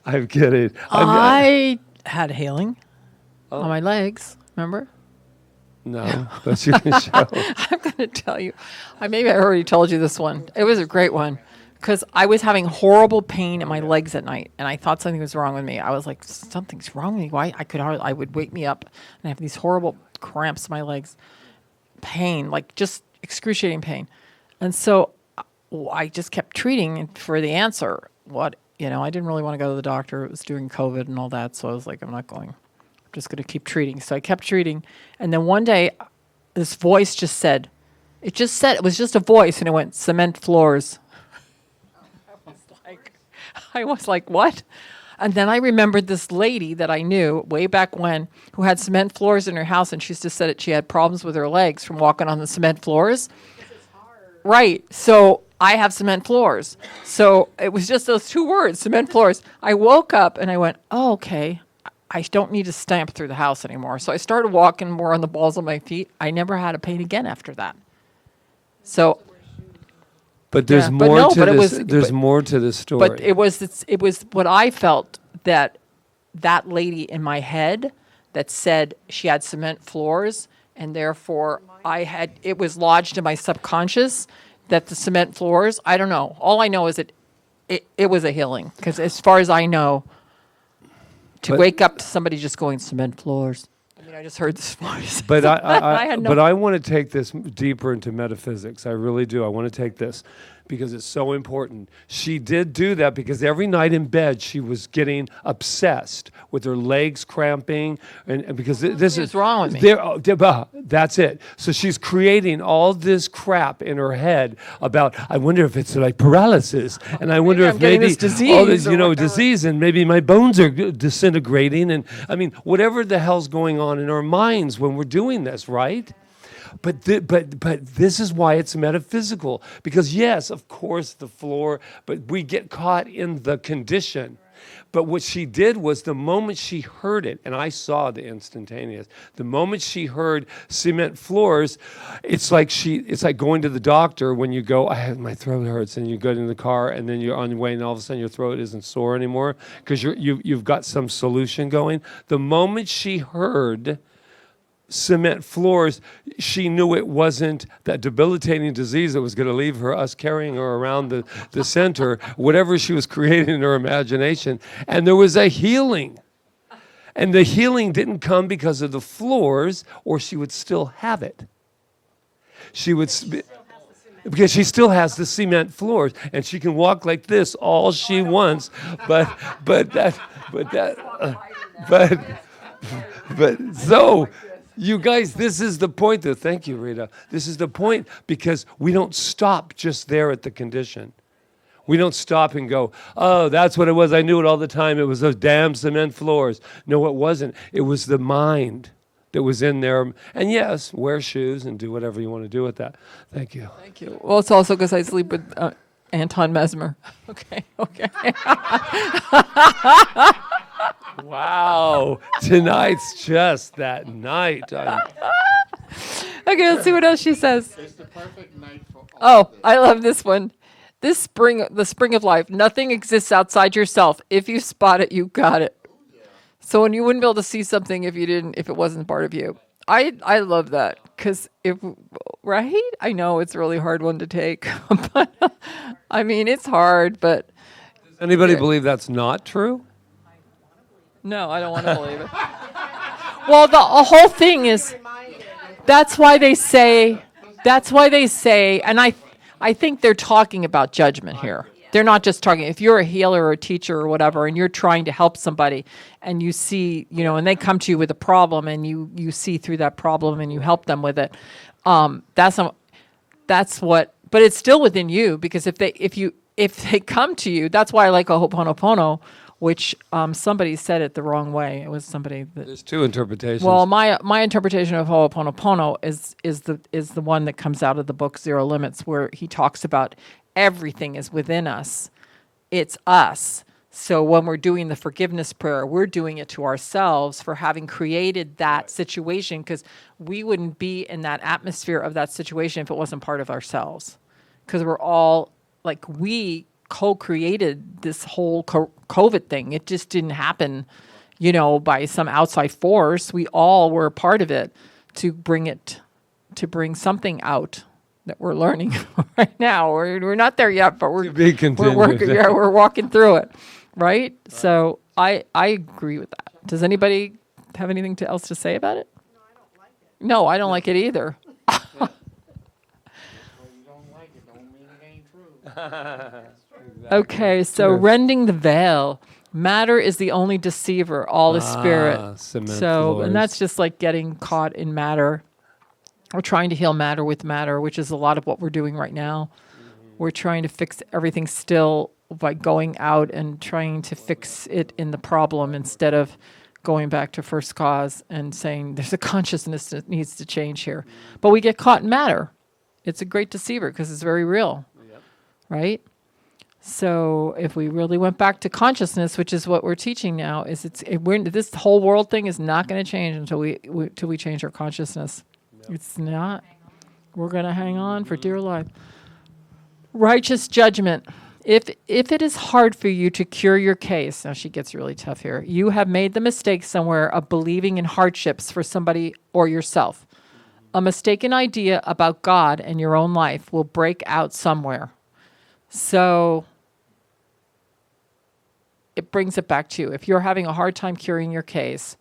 I'm kidding.
I had healing on my legs, remember?
No, but you can show.
I'm going to tell you. Maybe I already told you this one. It was a great one because I was having horrible pain in my legs at night, and I thought something was wrong with me. I was like, something's wrong with me. Why? I would wake me up, and I have these horrible cramps in my legs, pain, like just excruciating pain. And so I just kept treating for the answer. I didn't really want to go to the doctor. It was during COVID and all that, so I was like, I'm not going. I'm just going to keep treating. So I kept treating, and then one day, this voice just said, it was just a voice, and it went, cement floors. I was like, what? And then I remembered this lady that I knew way back when who had cement floors in her house, and she just said that she had problems with her legs from walking on the cement floors. Right. So I have cement floors. So it was just those two words, cement floors. I woke up and I went, oh, okay. I don't need to stamp through the house anymore. So I started walking more on the balls of my feet. I never had a pain again after that. So,
but there's more to this story.
But it was what I felt that lady in my head that said she had cement floors, and therefore it was lodged in my subconscious that the cement floors, I don't know. All I know is that it was a healing, because as far as I know, wake up to somebody just going cement floors. I mean, I just heard this voice.
But I want to take this deeper into metaphysics. I really do. I want to take this because it's so important. She did do that because every night in bed she was getting obsessed with her legs cramping, and because this is
wrong with me?
That's it. So she's creating all this crap in her head about, I wonder if it's like paralysis, and I wonder
I'm
if
getting
maybe
this
all this,
disease or whatever.
disease, and maybe my bones are disintegrating, and I mean, whatever the hell's going on in our minds when we're doing this, right? But this is why it's metaphysical, because yes, of course, the floor, but we get caught in the condition. But what she did was, the moment she heard it, and I saw the instantaneous, the moment she heard cement floors, it's like going to the doctor when you go, my throat hurts, and you go in the car, and then you're on your way, and all of a sudden your throat isn't sore anymore because you've got some solution going. The moment she heard cement floors, she knew it wasn't that debilitating disease that was going to leave us carrying her around the center, whatever she was creating in her imagination. And there was a healing. And the healing didn't come because of the floors, or she would still have it. Because she still has the cement floors, and she can walk like this all she wants, but so, you guys, this is the point, though. Thank you, Rita. This is the point, because we don't stop just there at the condition. We don't stop and go, oh, that's what it was. I knew it all the time. It was those damn cement floors. No, it wasn't. It was the mind that was in there. And yes, wear shoes and do whatever you want to do with that. Thank you.
Thank you. Well, it's also because I sleep with Anton Mesmer. Okay.
Wow. Tonight's just that night.
Okay, let's see what else she says.
It's the perfect night for all.
Oh, I love this one. The spring of life. Nothing exists outside yourself. If you spot it, you got it. So, and you wouldn't be able to see something if it wasn't part of you. I love that, because right? I know it's a really hard one to take, but I mean, it's hard, but.
Does anybody believe that's not true?
No, I don't want to believe it. Well, the whole thing is, that's why they say, and I think they're talking about judgment here. They're not just talking, if you're a healer or a teacher or whatever, and you're trying to help somebody, and you see, and they come to you with a problem, and you see through that problem, and you help them with it. That's what, but it's still within you, because if they come to you, that's why I like Ho'oponopono, which somebody said it the wrong way. It was somebody that.
There's two interpretations.
Well, my interpretation of Ho'oponopono is the one that comes out of the book Zero Limits, where he talks about everything is within us. It's us. So when we're doing the forgiveness prayer, we're doing it to ourselves for having created that situation, because we wouldn't be in that atmosphere of that situation if it wasn't part of ourselves. Because we're all, like, we co-created this whole COVID thing. It just didn't happen, by some outside force. We all were a part of it to bring something out that we're learning right now. We're not there yet, but we're working. Yeah, we're walking through it, right? So I agree with that. Does anybody have anything else to say about it? No, I don't like it either. Okay, so rending the veil. Matter is the only deceiver, all is spirit. So, and that's just like getting caught in matter. We're trying to heal matter with matter, which is a lot of what we're doing right now. We're trying to fix everything still by going out and trying to fix it in the problem, instead of going back to first cause and saying there's a consciousness that needs to change here. But we get caught in matter. It's a great deceiver because it's very real, right? So if we really went back to consciousness, which is what we're teaching now, is this whole world thing is not going to change until we change our consciousness. It's not. We're going to hang on for dear life. Righteous judgment. If it is hard for you to cure your case, now she gets really tough here, you have made the mistake somewhere of believing in hardships for somebody or yourself. A mistaken idea about God and your own life will break out somewhere. So it brings it back to you. If you're having a hard time curing your case,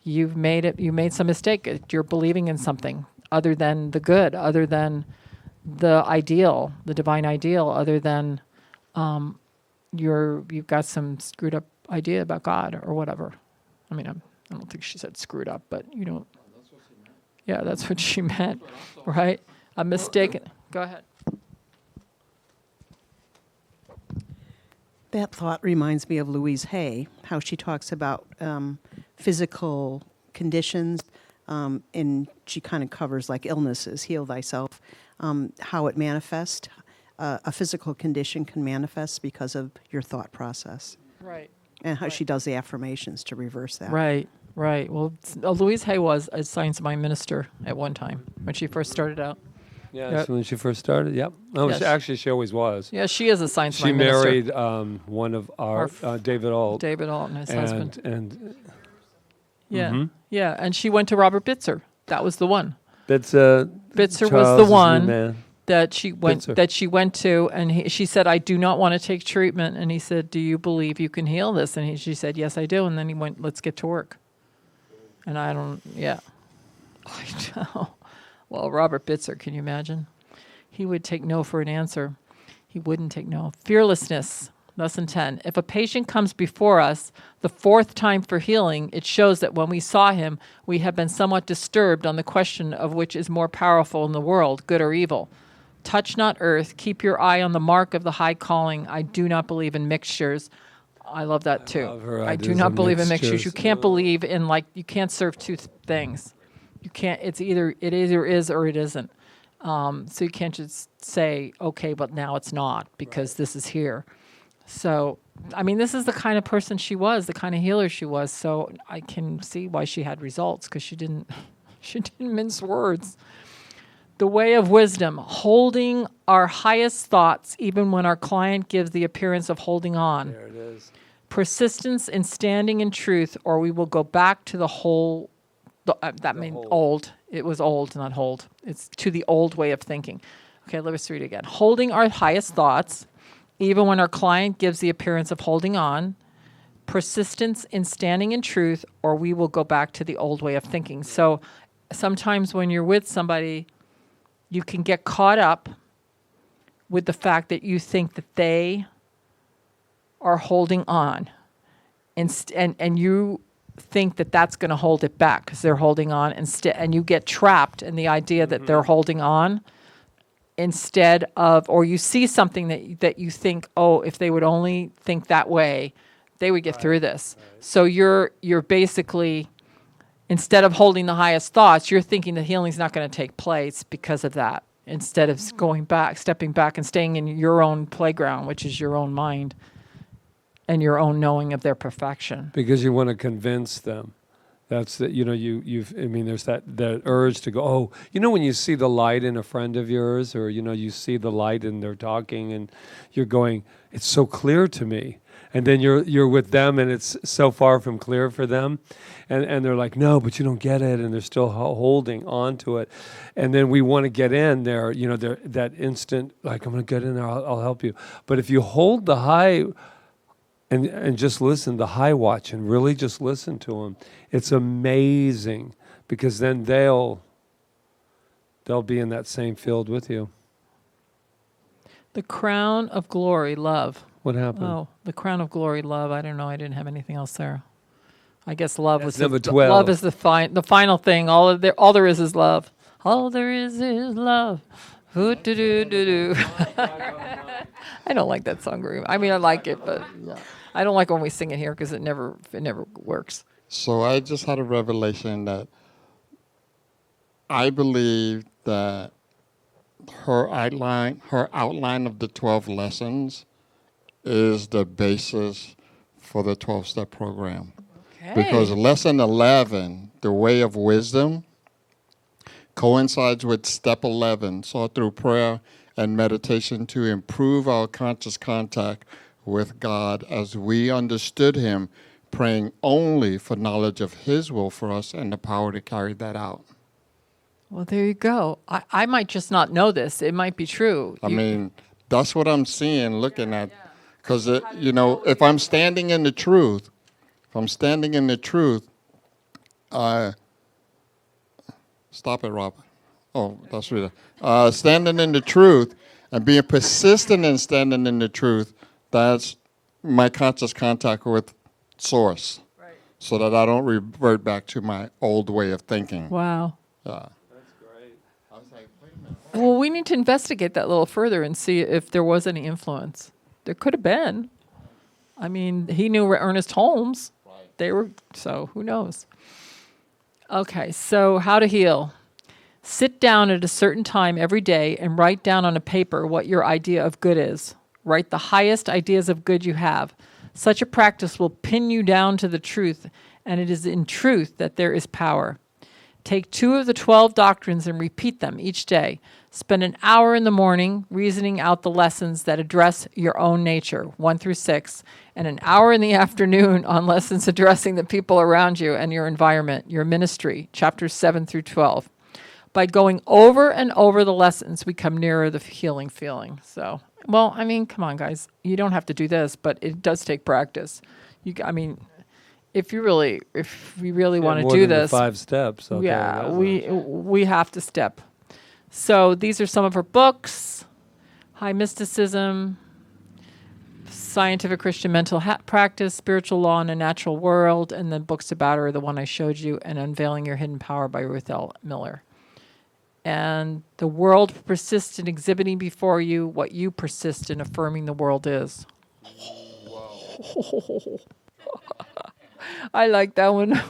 you made some mistake. You're believing in something other than the good, other than the ideal, the divine ideal, other than you've got some screwed up idea about God or whatever. I mean, I don't think she said screwed up, but you don't. Yeah, that's what she meant, right? A mistaken. Go ahead.
That thought reminds me of Louise Hay, how she talks about physical conditions, and she kind of covers like illnesses, heal thyself, how it manifests. A physical condition can manifest because of your thought process.
Right.
And how she does the affirmations to reverse that.
Right. Right. Well, Louise Hay was a science mind minister at one time when she first started out.
Yeah,
Yep.
that's when she first started. Yep. Oh,
Yes.
She always was.
Yeah, she is a science
She
mind minister.
married one of our David Alt.
David Alton, his husband.
And
Yeah. Yeah. And she went to Robert Bitzer. That was the one.
Bitzer
Bitzer was
Charles
the
is new
one
man.
that she went to, and she said, I do not want to take treatment. And he said, do you believe you can heal this? And she said, yes, I do. And then he went, let's get to work. And I know. Well, Robert Bitzer, can you imagine? He would take no for an answer. He wouldn't take no. Fearlessness, lesson 10. If a patient comes before us the fourth time for healing, it shows that when we saw him, we have been somewhat disturbed on the question of which is more powerful in the world, good or evil. Touch not earth. Keep your eye on the mark of the high calling. I do not believe in mixtures. I love that too.
love her
I do
ideas
not
of
believe in mixtures.
mixtures.
You can't believe in you can't serve two things. You can't. It either is or it isn't. So you can't just say, okay, but now it's not because this is here. So, I mean, this is the kind of person she was, the kind of healer she was. So I can see why she had results because she didn't mince words. The way of wisdom, holding our highest thoughts even when our client gives the appearance of holding on.
There it is.
Persistence in standing in truth, or we will go back to the whole. That means old. It was old, not hold. It's to the old way of thinking. Okay, let's read it again. Holding our highest thoughts, even when our client gives the appearance of holding on. Persistence in standing in truth, or we will go back to the old way of thinking. So sometimes when you're with somebody, you can get caught up with the fact that you think that they are holding on. And you think that that's going to hold it back because they're holding on and you get trapped in the idea that they're holding on instead of, or you see something that you think, oh, if they would only think that way, they would get through this. So you're basically, instead of holding the highest thoughts, you're thinking the healing's not going to take place because of that, instead of stepping back and staying in your own playground, which is your own mind and your own knowing of their perfection.
Because you want to convince them. That's the, there's that urge to go, oh, when you see the light in a friend of yours, or, you see the light and they're talking and you're going, it's so clear to me. And then you're with them and it's so far from clear for them. And they're like, no, but you don't get it. And they're still holding on to it. And then we want to get in there, that instant, like, I'm going to get in there, I'll help you. But if you hold the high and just listen, the high watch, and really just listen to them, it's amazing, because then they'll be in that same field with you.
The crown of glory, love.
What happened?
Oh, the crown of glory, love. I don't know. I didn't have anything else there. I guess love was
number 12.
Love is the final thing. All there is love. All there is love. Hoo-doo-doo-doo-doo. I don't like that song very much. I mean, I like it, but I don't like when we sing it here because it never works.
So I just had a revelation that I believe that her outline of the 12 lessons is the basis for the 12-step program.
Okay.
Because lesson 11, the way of wisdom, coincides with step 11, sought through prayer and meditation to improve our conscious contact with God as we understood him, praying only for knowledge of his will for us and the power to carry that out.
Well, there you go. I might just not know this. It might be true.
I mean, that's what I'm seeing, looking at. Because, if I'm standing in the truth, stop it, Robert. Oh, that's Rita. Standing in the truth and being persistent in standing in the truth, that's my conscious contact with Source. Right. So that I don't revert back to my old way of thinking.
Wow.
Yeah.
Well, we need to investigate that a little further and see if there was any influence. There could have been. I mean, he knew Ernest Holmes. They were, so who knows? Okay, so how to heal. Sit down at a certain time every day and write down on a paper what your idea of good is. Write the highest ideas of good you have. Such a practice will pin you down to the truth, and it is in truth that there is power. Take 2 of the 12 doctrines and repeat them each day. Spend an hour in the morning reasoning out the lessons that address your own nature, 1 through 6, and an hour in the afternoon on lessons addressing the people around you and your environment, your ministry, chapters 7 through 12. By going over and over the lessons, we come nearer the healing feeling. So, well, I mean, come on, guys. You don't have to do this, but it does take practice. If we really want to
more
do
than the
this,
5 steps. Okay,
yeah,
that's
we have to step. So these are some of her books: High Mysticism, Scientific Christian Mental Practice, Spiritual Law in a Natural World, and the books about her, the one I showed you, and Unveiling Your Hidden Power by Ruth L. Miller. And the world persists in exhibiting before you what you persist in affirming the world is. I like that one.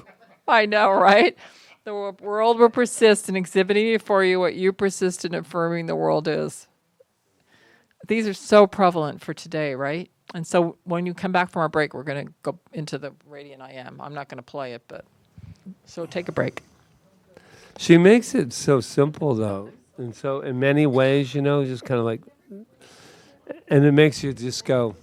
I know, right? The world will persist in exhibiting before you what you persist in affirming the world is. These are so prevalent for today, right? And so when you come back from our break, we're going to go into the Radiant I Am. I'm not going to play it, but so take a break.
She makes it so simple, though. And so in many ways, just kind of like, and it makes you just go,